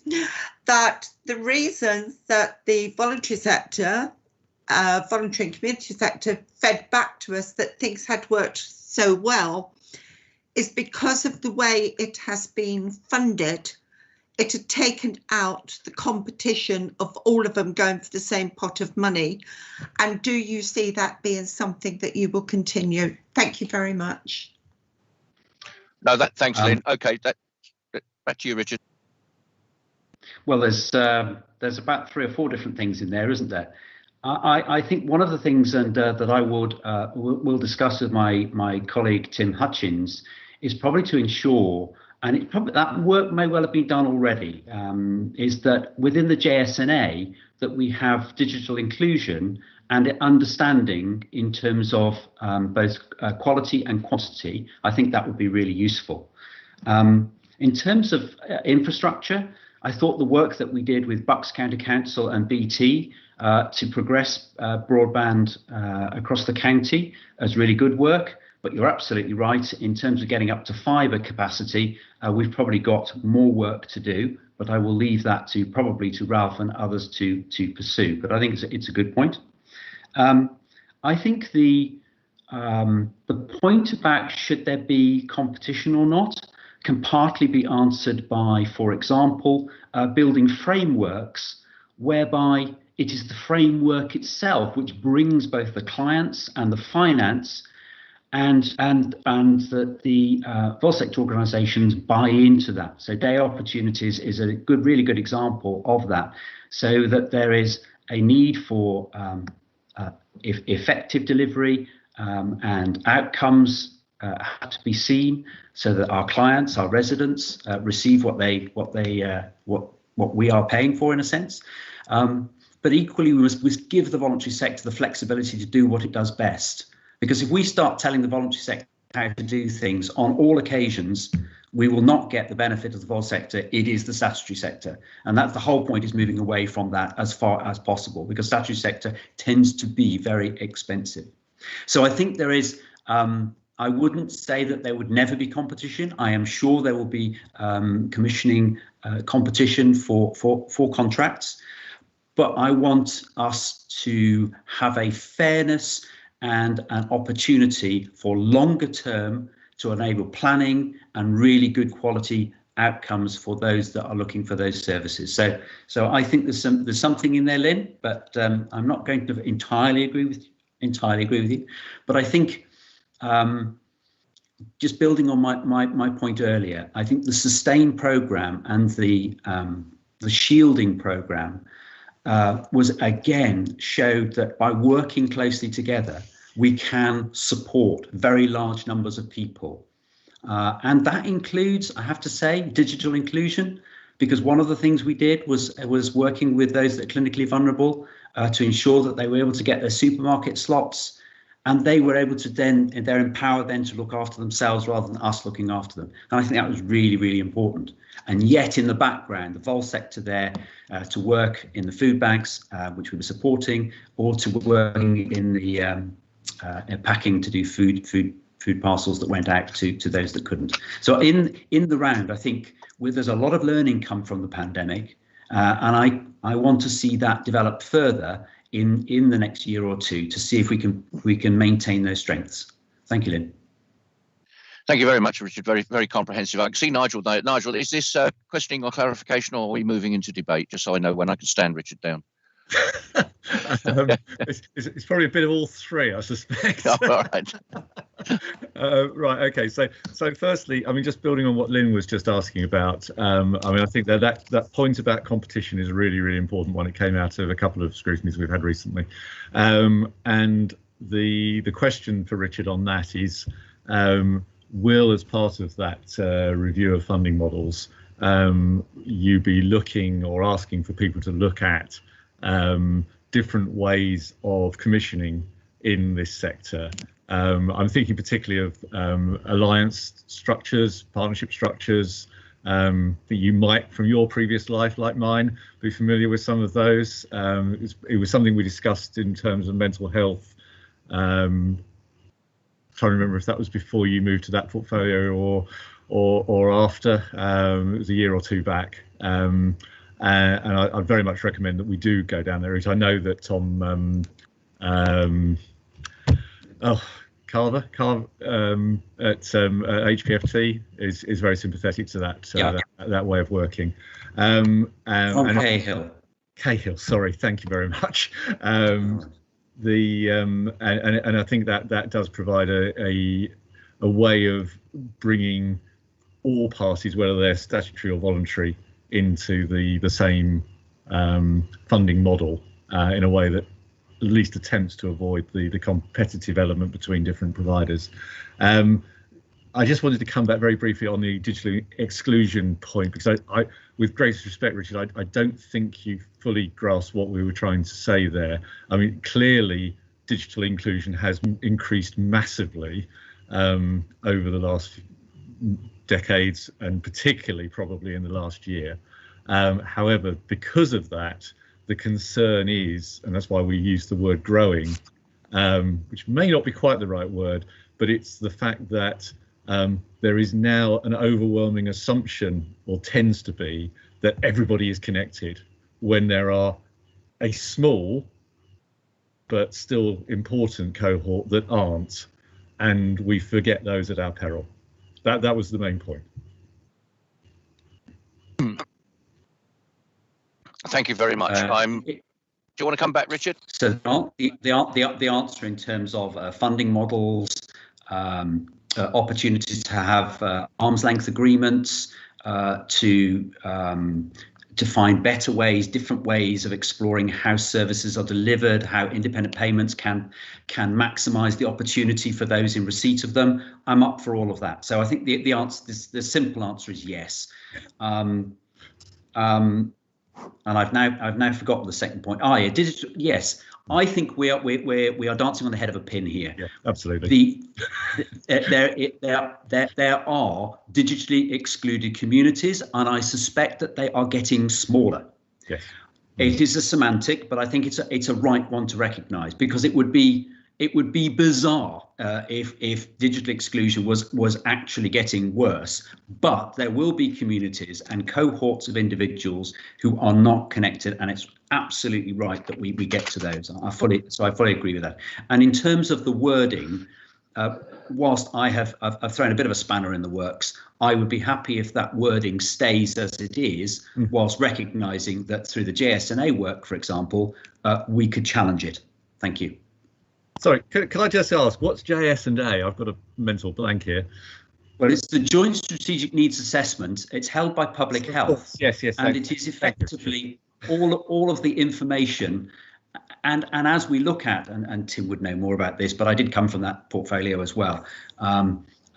Speaker 9: that the reason that the voluntary sector, voluntary and community sector fed back to us that things had worked so well is because of the way it has been funded. It had taken out the competition of all of them going for the same pot of money. And do you see that being something that you will continue? Thank you very much.
Speaker 1: No, thanks, Lynn. Okay, back to you, Richard.
Speaker 18: Well, there's about 3 or 4 different things in there, isn't there? I think one of the things, and that I will discuss with my colleague Tim Hutchins, is probably to ensure, and that work may well have been done already, is that within the JSNA that we have digital inclusion and understanding in terms of both quality and quantity. I think that would be really useful. In terms of infrastructure, I thought the work that we did with Bucks County Council and BT to progress broadband across the county is really good work. But you're absolutely right, in terms of getting up to fibre capacity, we've probably got more work to do, but I will leave that probably to Ralph and others to pursue. But I think it's a good point. I think the point about should there be competition or not can partly be answered by, for example, building frameworks whereby it is the framework itself which brings both the clients and the finance and that the vol sector organisations buy into that. So Day Opportunities is a really good example of that. So that there is a need for effective delivery and outcomes have to be seen, so that our clients, our residents, receive what we are paying for, in a sense. But equally, we must give the voluntary sector the flexibility to do what it does best. Because if we start telling the voluntary sector how to do things on all occasions, we will not get the benefit of the vol sector. It is the statutory sector. And that's the whole point, is moving away from that as far as possible, because statutory sector tends to be very expensive. So I think there is, I wouldn't say that there would never be competition. I am sure there will be commissioning competition for contracts. But I want us to have a fairness and an opportunity for longer term to enable planning and really good quality outcomes for those that are looking for those services. So I think there's something in there, Lynn, but I'm not going to entirely agree with you. But I think just building on my point earlier, I think the Sustain programme and the shielding programme was again showed that by working closely together, we can support very large numbers of people. And that includes, I have to say, digital inclusion, because one of the things we did was working with those that are clinically vulnerable to ensure that they were able to get their supermarket slots, and they were able to they're empowered then to look after themselves rather than us looking after them. And I think that was really, really important. And yet in the background, the vol sector there to work in the food banks, which we were supporting, or to working in the packing to do food parcels that went out to those that couldn't. So in the round, I think there's a lot of learning come from the pandemic, and I want to see that develop further in the next year or two to see if we can maintain those strengths. Thank you, Lynn.
Speaker 1: Thank you very much, Richard. Very, very comprehensive. I can see Nigel there. Nigel, is this questioning or clarification, or are we moving into debate? Just so I know when I can stand Richard down.
Speaker 8: It's probably a bit of all three, I suspect.
Speaker 1: Oh, all right.
Speaker 8: Right. Okay. So firstly, I mean, just building on what Lynn was just asking about, I mean, I think that point about competition is a really, really important one. It came out of a couple of scrutinies we've had recently, and the question for Richard on that is, will, as part of that review of funding models, you be looking or asking for people to look at different ways of commissioning in this sector? I'm thinking particularly of alliance structures, partnership structures, that you might, from your previous life, like mine, be familiar with some of those. It was something we discussed in terms of mental health. Trying to remember if that was before you moved to that portfolio or after. It was a year or two back. And I very much recommend that we do go down there route. I know that Tom Carver at HPFT is very sympathetic to that that way of working. And Cahill, sorry, thank you very much. And I think that does provide a way of bringing all parties, whether they're statutory or voluntary, into the same funding model in a way that at least attempts to avoid the competitive element between different providers. I just wanted to come back very briefly on the digital exclusion point, because I with greatest respect, Richard, I don't think you fully grasp what we were trying to say there. I mean, clearly digital inclusion has increased massively over the last decades, and particularly probably in the last year. However, because of that, the concern is, and that's why we use the word growing, which may not be quite the right word, but it's the fact that there is now an overwhelming assumption, or tends to be, that everybody is connected, when there are a small but still important cohort that aren't, and we forget those at our peril. That was the main point.
Speaker 1: Thank you very much. Do you want to come back, Richard?
Speaker 18: So the answer in terms of funding models, opportunities to have arm's length agreements, to find better ways, different ways of exploring how services are delivered, how independent payments can maximise the opportunity for those in receipt of them. I'm up for all of that. So I think the answer, the simple answer is yes. And I've now forgotten the second point. Yeah, digital. Yes, I think we are dancing on the head of a pin here.
Speaker 8: Yeah, absolutely.
Speaker 18: There are digitally excluded communities, and I suspect that they are getting smaller.
Speaker 8: Yes.
Speaker 18: It is a semantic, but I think it's a right one to recognise, because it would be bizarre if digital exclusion was actually getting worse. But there will be communities and cohorts of individuals who are not connected, and it's absolutely right that we get to those. I fully agree with that. And in terms of the wording, whilst I've thrown a bit of a spanner in the works, I would be happy if that wording stays as it is, whilst recognising that through the JSNA work, for example, we could challenge it. Thank you.
Speaker 8: Sorry, can I just ask, what's JS&A? I've got a mental blank here.
Speaker 18: Well, it's the Joint Strategic Needs Assessment. It's held by Public Health.
Speaker 8: Yes.
Speaker 18: And it is effectively all of the information. And as we look at, and Tim would know more about this, but I did come from that portfolio as well.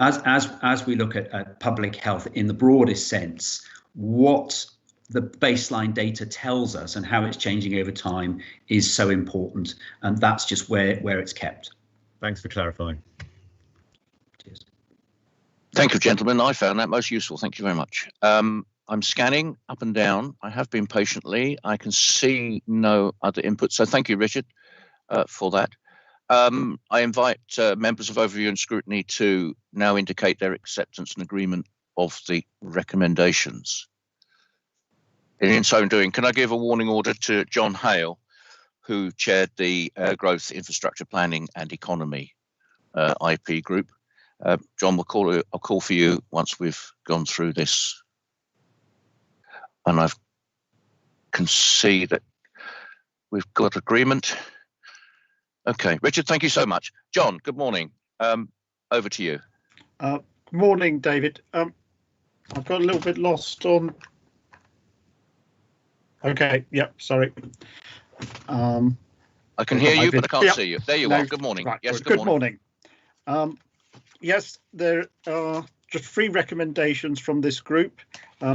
Speaker 18: As we look at public health in the broadest sense, what the baseline data tells us and how it's changing over time is so important, and that's just where it's kept.
Speaker 8: Thanks for clarifying.
Speaker 18: Cheers.
Speaker 1: Thank you, gentlemen. I found that most useful. Thank you very much. I'm scanning up and down. I have been patiently. I can see no other input, so thank you, Richard, for that. I invite members of Overview and Scrutiny to now indicate their acceptance and agreement of the recommendations. In so doing, can I give a warning order to John Hale, who chaired the Growth, Infrastructure Planning and Economy IP group? John, I'll call for you once we've gone through this. And I can see that we've got agreement. Okay, Richard, thank you so much. John, good morning. Over to you.
Speaker 19: Good morning, David. I've got a little bit lost on. Okay, yep, sorry.
Speaker 1: I can hear you, but I can't see you. There you are. Good morning.
Speaker 19: Right,
Speaker 1: yes,
Speaker 19: good morning. Yes, there are just 3 recommendations from this group.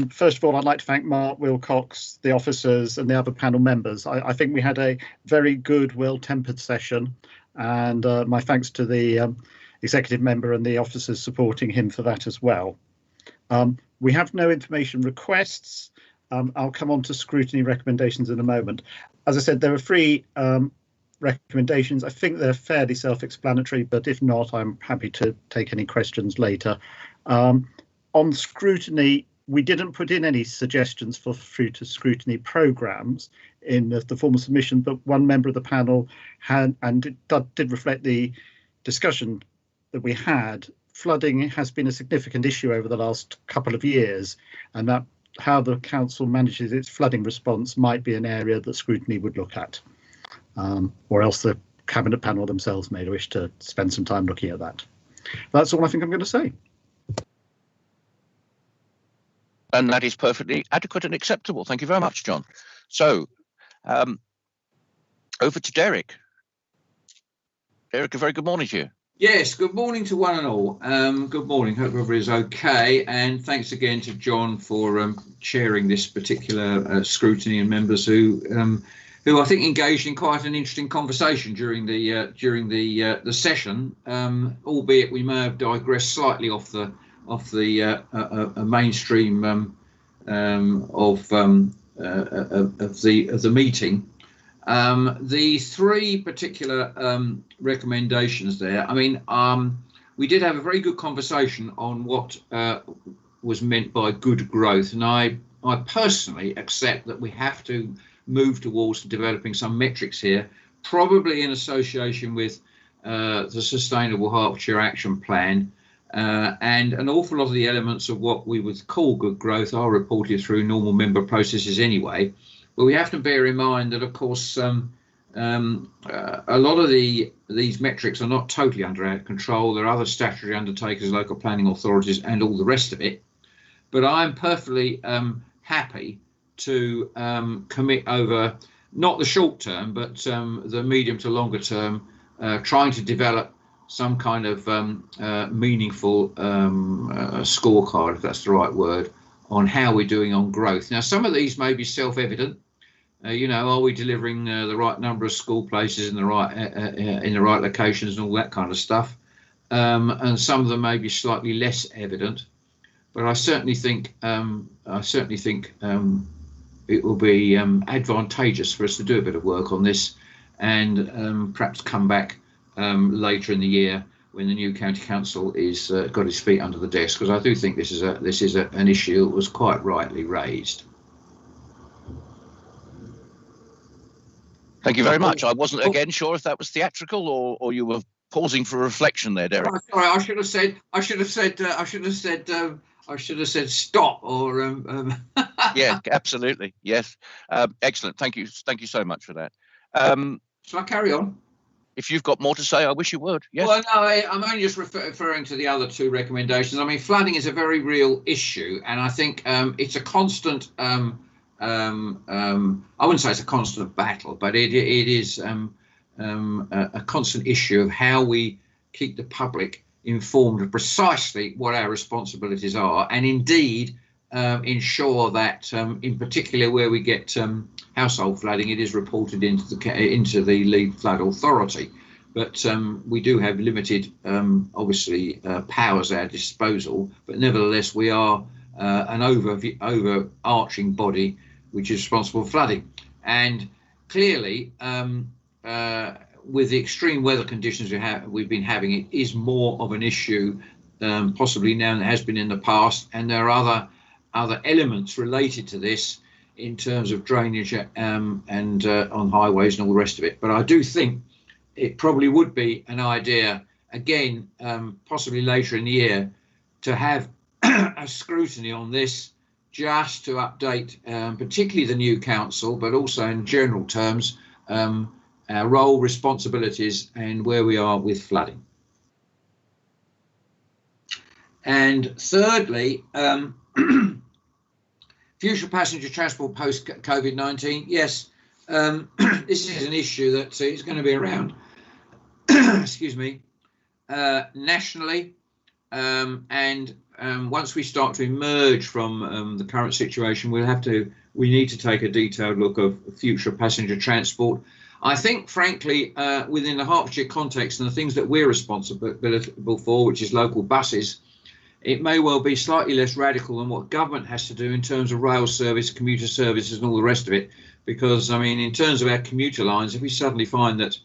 Speaker 19: First of all, I'd like to thank Mark Wilcox, the officers and the other panel members. I think we had a very good, well-tempered session, and my thanks to the executive member and the officers supporting him for that as well. We have no information requests. I'll come on to scrutiny recommendations in a moment. As I said, there are 3 recommendations. I think they're fairly self-explanatory, but if not, I'm happy to take any questions later. On scrutiny, we didn't put in any suggestions for future scrutiny programmes in the formal submission, but one member of the panel had, and it did reflect the discussion that we had. Flooding has been a significant issue over the last couple of years, and that how the council manages its flooding response might be an area that scrutiny would look at, or else the cabinet panel themselves may wish to spend some time looking at that. That's all I think I'm going to say.
Speaker 1: And that is perfectly adequate and acceptable. Thank you very much, John. So over to Derek. Derek, a very good morning to you.
Speaker 20: Yes, good morning to one and all. Good morning, hope everybody is okay. And thanks again to John for chairing this particular scrutiny, and members who I think engaged in quite an interesting conversation during the session, albeit we may have digressed slightly off the mainstream of the meeting. The 3 particular recommendations there, I mean, we did have a very good conversation on what was meant by good growth, and I personally accept that we have to move towards developing some metrics here, probably in association with the Sustainable Hertfordshire Action Plan, and an awful lot of the elements of what we would call good growth are reported through normal member processes anyway. But we have to bear in mind that, of course, a lot of these metrics are not totally under our control. There are other statutory undertakers, local planning authorities, and all the rest of it. But I'm perfectly happy to commit over not the short term, but the medium to longer term, trying to develop some kind of meaningful scorecard, if that's the right word, on how we're doing on growth. Now, some of these may be self-evident. You know, are we delivering the right number of school places in the right locations and all that kind of stuff? And some of them may be slightly less evident. But I certainly think it will be advantageous for us to do a bit of work on this, and perhaps come back later in the year when the new county council is got his feet under the desk, because I do think this is an issue that was quite rightly raised.
Speaker 1: Thank you very much. I wasn't again sure if that was theatrical or you were pausing for reflection there, Derek.
Speaker 20: Oh, sorry, I should have said stop or.
Speaker 1: Yeah, absolutely. Yes, excellent. Thank you so much for that.
Speaker 20: Shall I carry on?
Speaker 1: If you've got more to say, I wish you would. Yes.
Speaker 20: Well, no, I'm only just referring to the other 2 recommendations. I mean, flooding is a very real issue, and I think it's a constant. I wouldn't say it's a constant battle, but it is a constant issue of how we keep the public informed of precisely what our responsibilities are, and indeed ensure that, in particular, where we get household flooding, it is reported into the lead flood authority. But we do have limited, obviously, powers at our disposal. But nevertheless, we are an overarching body which is responsible for flooding. And clearly, with the extreme weather conditions we've been having, it is more of an issue possibly now than it has been in the past. And there are other elements related to this in terms of drainage and on highways and all the rest of it. But I do think it probably would be an idea, again, possibly later in the year, to have a scrutiny on this, just to update particularly the new council, but also in general terms, our role, responsibilities, and where we are with flooding. And thirdly, future passenger transport post-COVID-19. Yes, this is an issue that is going to be around, excuse me, nationally, and once we start to emerge from the current situation, we need to take a detailed look of future passenger transport. I think, frankly, within the Hertfordshire context and the things that we're responsible for, which is local buses, it may well be slightly less radical than what government has to do in terms of rail service, commuter services and all the rest of it. Because, I mean, in terms of our commuter lines, if we suddenly find that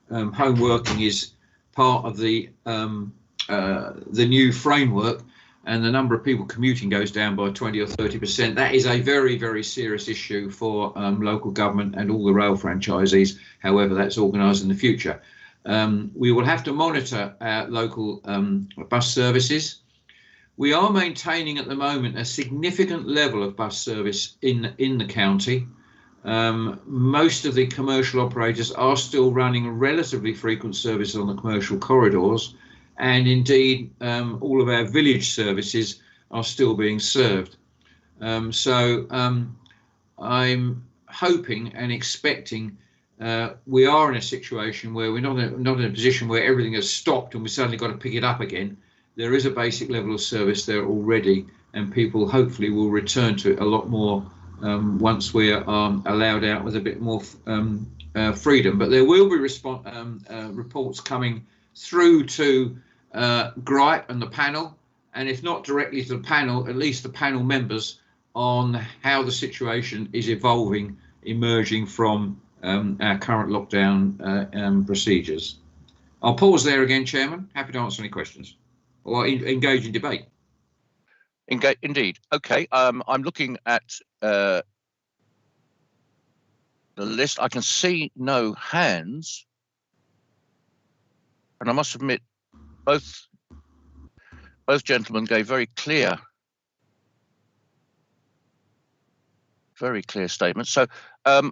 Speaker 20: home working is part of the new framework and the number of people commuting goes down by 20 or 30%, that is a very, very serious issue for local government and all the rail franchisees, however that's organised in the future. We will have to monitor our local bus services. We are maintaining at the moment a significant level of bus service in the county. Most of the commercial operators are still running relatively frequent services on the commercial corridors, and indeed all of our village services are still being served. So I'm hoping and expecting we are in a situation where we're not in a position where everything has stopped and we suddenly got to pick it up again. There is a basic level of service there already, and people hopefully will return to it a lot more once we're allowed out with a bit more freedom. But there will be reports coming through to Gripe and the panel, and if not directly to the panel, at least the panel members, on how the situation is emerging from our current lockdown procedures. I'll pause there again, Chairman. Happy to answer any questions or engage in debate.
Speaker 1: Indeed. Okay. I'm looking at the list. I can see no hands, and I must admit, both gentlemen gave very clear statements. So I'm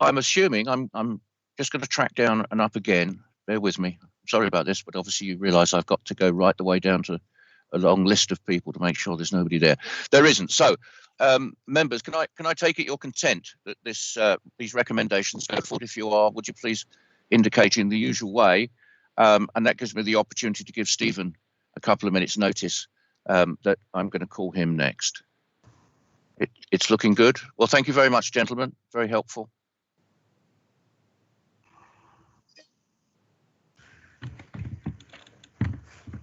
Speaker 1: assuming I'm just going to track down and up again. Bear with me. Sorry about this, but obviously you realise I've got to go right the way down to a long list of people to make sure there's nobody there. There isn't. So, members, can I take it your content that these recommendations go forward? If you are, would you please indicate in the usual way? And that gives me the opportunity to give Stephen a couple of minutes' notice that I'm going to call him next. It's looking good. Well, thank you very much, gentlemen. Very helpful.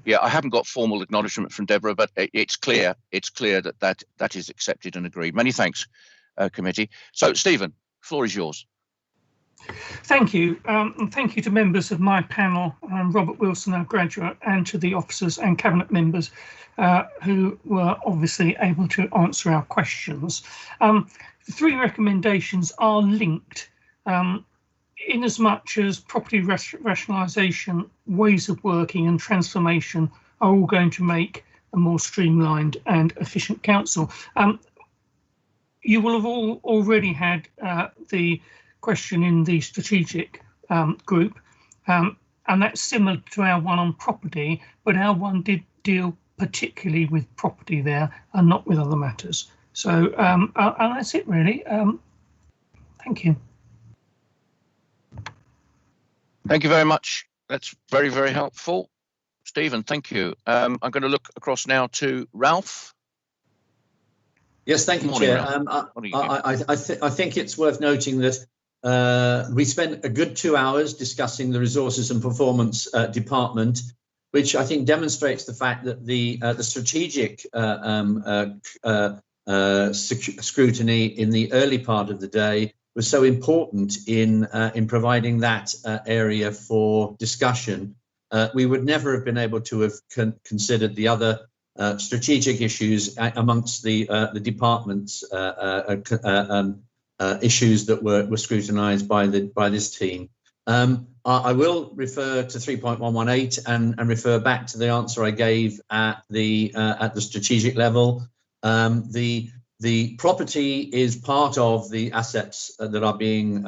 Speaker 1: Yeah, I haven't got formal acknowledgement from Deborah, but it's clear that is accepted and agreed. Many thanks, committee. So, Stephen, the floor is yours.
Speaker 21: Thank you. And thank you to members of my panel, Robert Wilson, our graduate, and to the officers and cabinet members who were obviously able to answer our questions. The three recommendations are linked. In as much as property rationalisation, ways of working and transformation are all going to make a more streamlined and efficient council. You will have all already had the question in the strategic group, and that's similar to our one on property, but our one did deal particularly with property there and not with other matters. So and that's it really. Thank you.
Speaker 1: Thank you very much. That's very, very helpful. Stephen, thank you. I'm going to look across now to Ralph.
Speaker 17: Yes, thank you, Chair. I think it's worth noting that we spent a good 2 hours discussing the Resources and Performance Department, which I think demonstrates the fact that the strategic scrutiny in the early part of the day was so important in providing that area for discussion. We would never have been able to have considered the other strategic issues amongst the department's issues that were scrutinised by this team. I will refer to 3.118 and refer back to the answer I gave at the strategic level. The The property is part of the assets that are being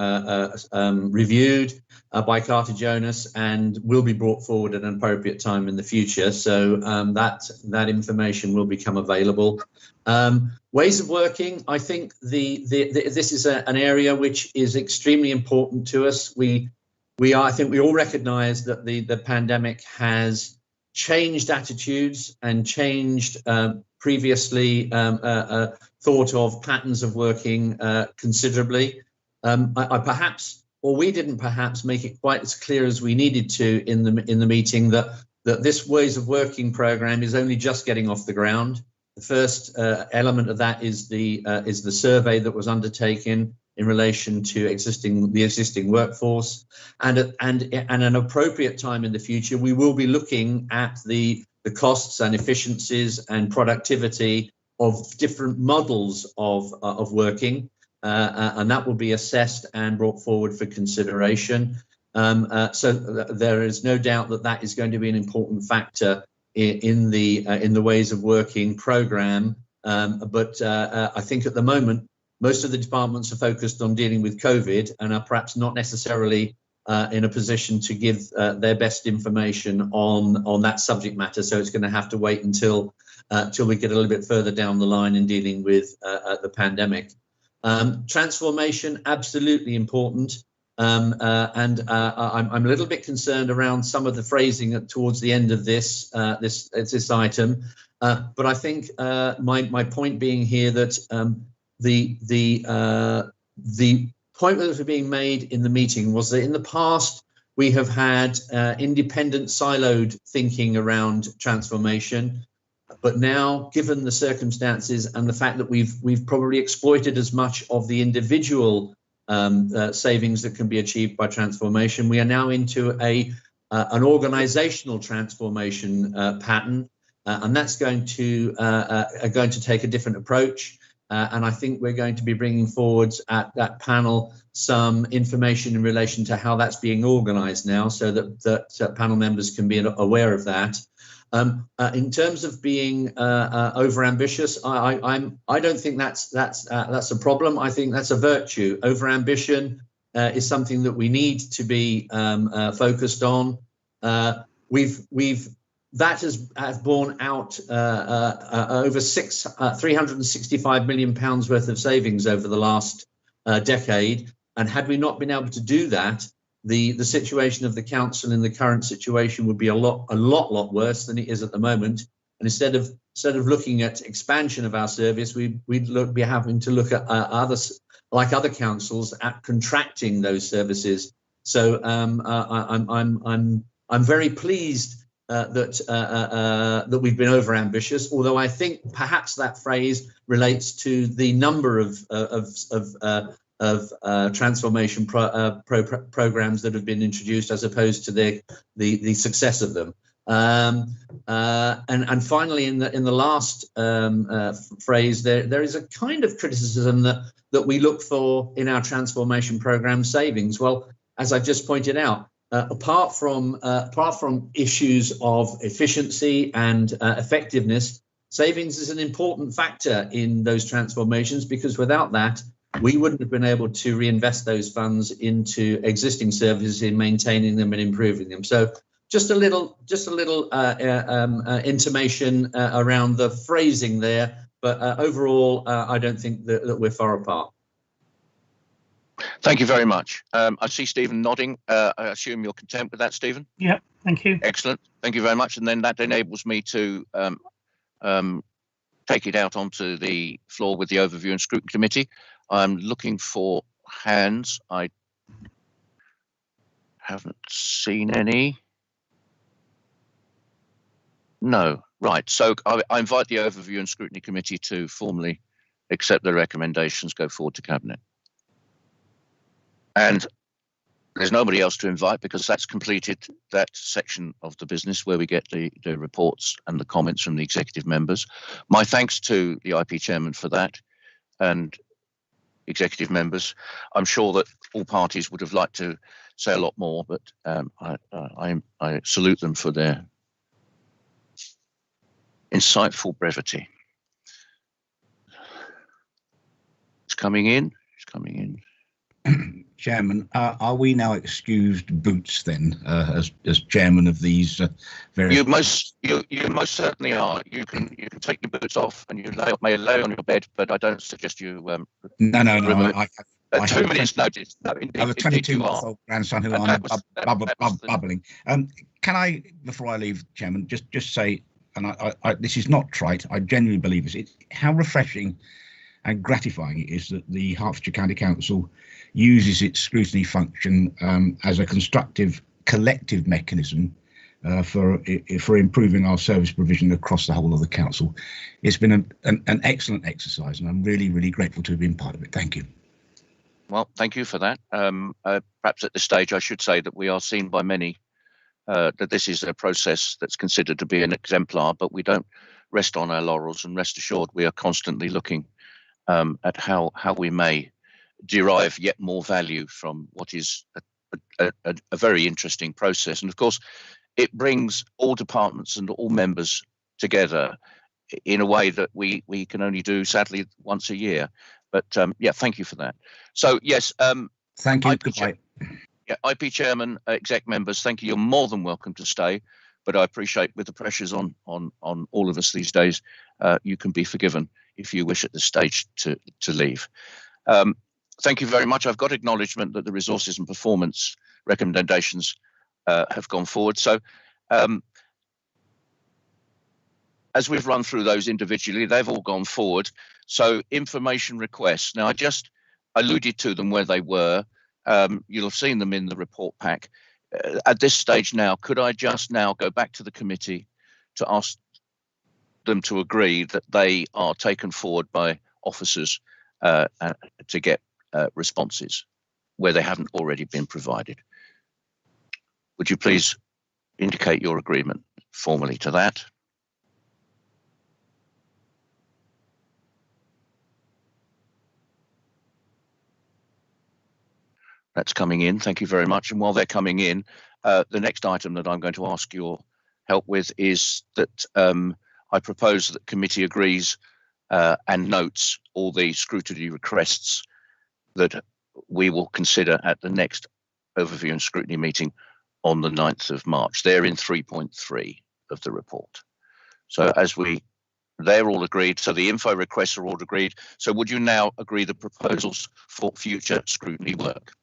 Speaker 17: reviewed by Carter Jonas and will be brought forward at an appropriate time in the future. So that information will become available. Ways of working, I think this is an area which is extremely important to us. I think we all recognise that the pandemic has changed attitudes and changed previously thought of patterns of working considerably. We didn't perhaps make it quite as clear as we needed to in the meeting that this ways of working programme is only just getting off the ground. The first element of that is the survey that was undertaken in relation to the existing workforce, and at an appropriate time in the future, we will be looking at the costs and efficiencies and productivity of different models of working, and that will be assessed and brought forward for consideration. So there is no doubt that is going to be an important factor in the ways of working programme. But I think at the moment, most of the departments are focused on dealing with COVID and are perhaps not necessarily in a position to give their best information on that subject matter. So it's going to have to wait until we get a little bit further down the line in dealing with the pandemic. Transformation, absolutely important. I'm a little bit concerned around some of the phrasing towards the end of this item. But I think my point being here that the point that was being made in the meeting was that in the past we have had independent siloed thinking around transformation, but now, given the circumstances and the fact that we've probably exploited as much of the individual savings that can be achieved by transformation, we are now into an organisational transformation pattern, and that's going to take a different approach. And I think we're going to be bringing forward at that panel some information in relation to how that's being organised now, so that panel members can be aware of that. In terms of being overambitious, I don't think that's a problem. I think that's a virtue. Overambition is something that we need to be focused on. That has borne out over £365 million worth of savings over the last decade. And had we not been able to do that, the situation of the council in the current situation would be a lot worse than it is at the moment. And instead of looking at expansion of our service, we'd be having to look at others, like other councils, at contracting those services. So I'm very pleased that we've been overambitious, although I think perhaps that phrase relates to the number of transformation programs that have been introduced, as opposed to the success of them. And finally, in the last phrase, there is a kind of criticism that we look for in our transformation program savings. Well, as I've just pointed out, apart from issues of efficiency and effectiveness, savings is an important factor in those transformations, because without that, we wouldn't have been able to reinvest those funds into existing services, in maintaining them and improving them. So just a little intimation around the phrasing there, but overall, I don't think that we're far apart.
Speaker 1: Thank you very much. I see Stephen nodding. I assume you're content with that, Stephen?
Speaker 21: Yeah, thank you.
Speaker 1: Excellent. Thank you very much. And then that enables me to take it out onto the floor with the Overview and Scrutiny Committee. I'm looking for hands. I haven't seen any. No. Right. So I invite the Overview and Scrutiny Committee to formally accept the recommendations, go forward to Cabinet. And there's nobody else to invite, because that's completed that section of the business where we get the reports and the comments from the executive members. My thanks to the IP chairman for that, and executive members. I'm sure that all parties would have liked to say a lot more, but I salute them for their insightful brevity. coming in. He's coming in.
Speaker 11: Chairman, are we now excused boots then, as chairman of these various?
Speaker 1: You most certainly are. You can take your boots off and you may lay on your bed, but I don't suggest you.
Speaker 11: No. I
Speaker 1: 2 minutes notice. No, indeed,
Speaker 11: I have a 22-month-old grandson who I'm bubbling. Can I, before I leave, Chairman, just say, and I this is not trite. I genuinely believe this. How refreshing and gratifying it is that the Hertfordshire County Council uses its scrutiny function as a constructive collective mechanism for improving our service provision across the whole of the council. It's been an excellent exercise, and I'm really, really grateful to have been part of it. Thank you.
Speaker 1: Well, thank you for that. Perhaps at this stage, I should say that we are seen by many that this is a process that's considered to be an exemplar, but we don't rest on our laurels, and rest assured we are constantly looking at how we may derive yet more value from what is a very interesting process. And of course, it brings all departments and all members together in a way that we can only do, sadly, once a year. But yeah, thank you for that. So yes,
Speaker 11: thank you.
Speaker 1: IP chairman, exec members, thank you. You're more than welcome to stay, but I appreciate with the pressures on all of us these days, you can be forgiven if you wish at this stage to leave. Thank you very much. I've got acknowledgement that the resources and performance recommendations have gone forward. So as we've run through those individually, they've all gone forward. So information requests. Now, I just alluded to them where they were. You'll have seen them in the report pack. At this stage now, could I just now go back to the committee to ask them to agree that they are taken forward by officers to get responses where they haven't already been provided? Would you please indicate your agreement formally to that? That's coming in. Thank you very much. And while they're coming in, the next item that I'm going to ask your help with is that I propose that committee agrees and notes all the scrutiny requests that we will consider at the next overview and scrutiny meeting on the 9th of March. They're in 3.3 of the report. So they're all agreed. So the info requests are all agreed. So would you now agree the proposals for future scrutiny work?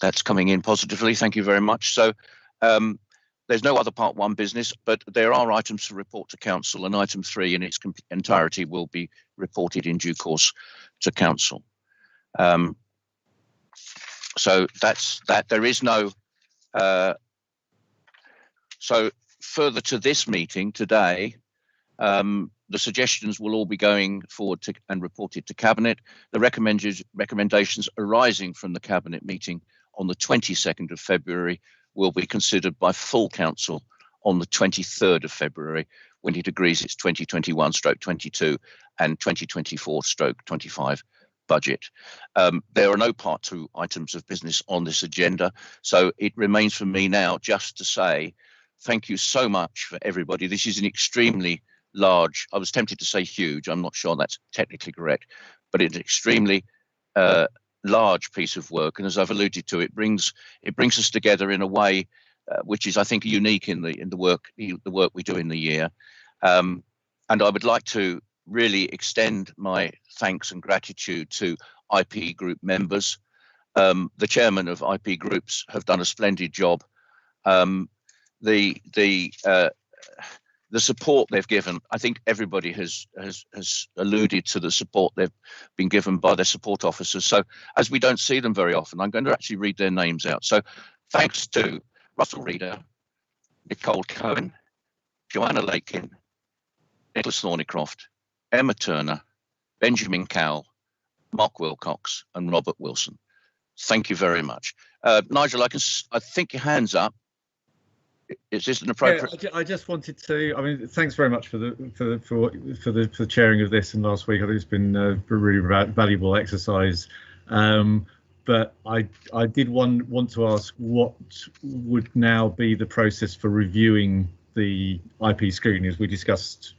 Speaker 1: That's coming in positively. Thank you very much. So there's no other part 1 business, but there are items to report to council, and item 3 in its entirety will be reported in due course to council. So that's that. There is no. So further to this meeting today, the suggestions will all be going forward to and reported to Cabinet. The recommendations arising from the Cabinet meeting on the 22nd of February will be considered by full council on the 23rd of February when it agrees its 2021/22 and 2024/25 budget. There are no part 2 items of business on this agenda, so it remains for me now just to say thank you so much for everybody. This is an extremely large, I was tempted to say huge, I'm not sure that's technically correct, but it's extremely large piece of work, and as I've alluded to, it brings us together in a way which is, I think, unique in the work we do in the year. And I would like to really extend my thanks and gratitude to IP group members. The chairman of IP groups have done a splendid job. The support they've given, I think everybody has alluded to the support they've been given by their support officers. So as we don't see them very often, I'm going to actually read their names out. So thanks to Russell Reader, Nicole Cohen, Joanna Lakin, Nicholas Thornycroft, Emma Turner, Benjamin Cowell, Mark Wilcox, and Robert Wilson. Thank you very much. Nigel, I think your hand's up. Is this an appropriate?
Speaker 8: Yeah, I just wanted to. I mean, thanks very much for the chairing of this and last week. I think it's been a really valuable exercise. But I did want to ask what would now be the process for reviewing the IP scrutiny, as we discussed.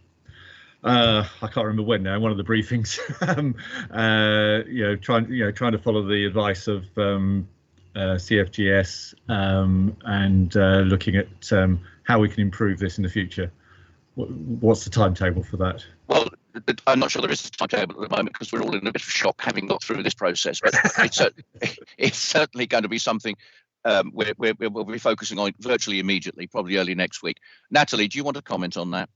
Speaker 8: I can't remember when now. One of the briefings. Trying to follow the advice of CFGS and looking at how we can improve this in the future. What's the timetable for that?
Speaker 1: Well, I'm not sure there is a timetable at the moment because we're all in a bit of shock having got through this process. But it's certainly going to be something we'll be focusing on virtually immediately, probably early next week. Natalie, do you want to comment on that?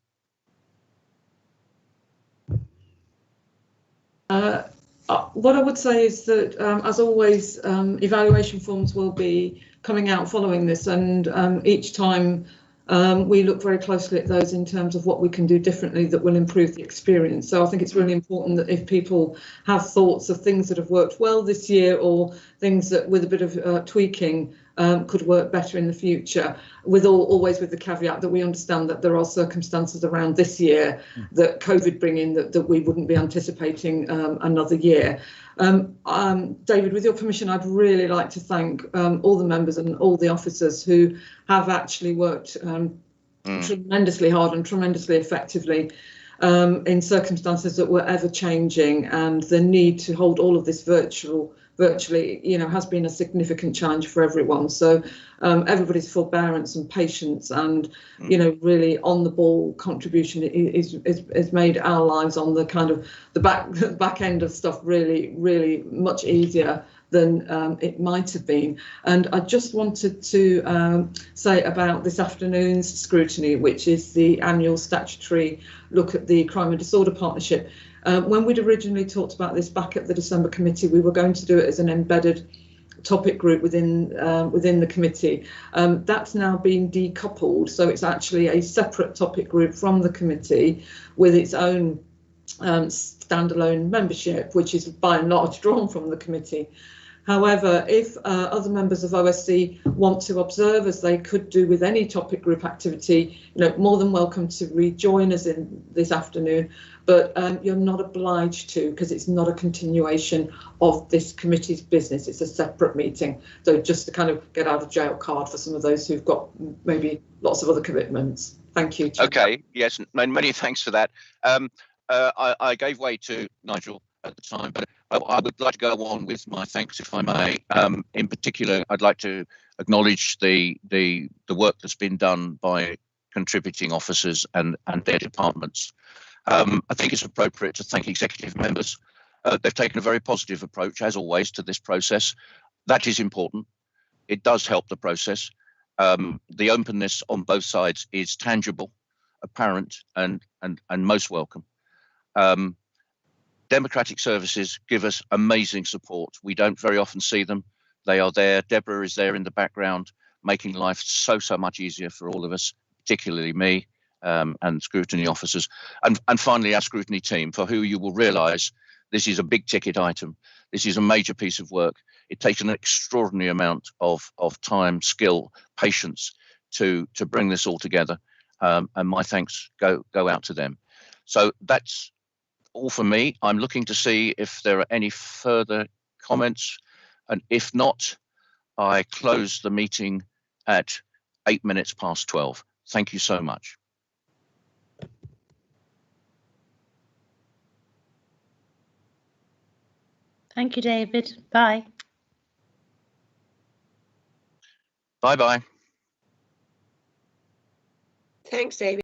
Speaker 2: What I would say is that, as always, evaluation forms will be coming out following this, and each time we look very closely at those in terms of what we can do differently that will improve the experience. So I think it's really important that if people have thoughts of things that have worked well this year or things that with a bit of tweaking could work better in the future, always with the caveat that we understand that there are circumstances around this year that COVID bring in that we wouldn't be anticipating another year. David, with your permission, I'd really like to thank all the members and all the officers who have actually worked tremendously hard and tremendously effectively in circumstances that were ever changing, and the need to hold all of this virtually, has been a significant challenge for everyone. So everybody's forbearance and patience and, really on the ball contribution is made our lives on the kind of the back end of stuff really, really much easier than it might have been. And I just wanted to say about this afternoon's scrutiny, which is the annual statutory look at the Crime and Disorder Partnership. When we'd originally talked about this back at the December committee, we were going to do it as an embedded topic group within the committee. That's now been decoupled, so it's actually a separate topic group from the committee with its own standalone membership, which is by and large drawn from the committee. However, if other members of OSC want to observe, as they could do with any topic group activity, more than welcome to rejoin us in this afternoon. But you're not obliged to, because it's not a continuation of this committee's business. It's a separate meeting. So just to kind of get out of jail card for some of those who've got maybe lots of other commitments. Thank you.
Speaker 1: Okay. Yes. Many thanks for that. I gave way to Nigel at the time, but I would like to go on with my thanks, if I may. In particular, I'd like to acknowledge the work that's been done by contributing officers and their departments. I think it's appropriate to thank executive members. They've taken a very positive approach, as always, to this process. That is important. It does help the process. The openness on both sides is tangible, apparent, and most welcome. Democratic services give us amazing support. We don't very often see them. They are there. Deborah is there in the background, making life so much easier for all of us, particularly me and scrutiny officers. And finally, our scrutiny team, for who you will realise this is a big ticket item. This is a major piece of work. It takes an extraordinary amount of time, skill, patience to bring this all together. And my thanks go out to them. So that's all for me. I'm looking to see if there are any further comments, and if not, I close the meeting at 8 minutes past 12. Thank you so much.
Speaker 22: Thank you, David. Bye.
Speaker 1: Bye-bye.
Speaker 4: Thanks, David.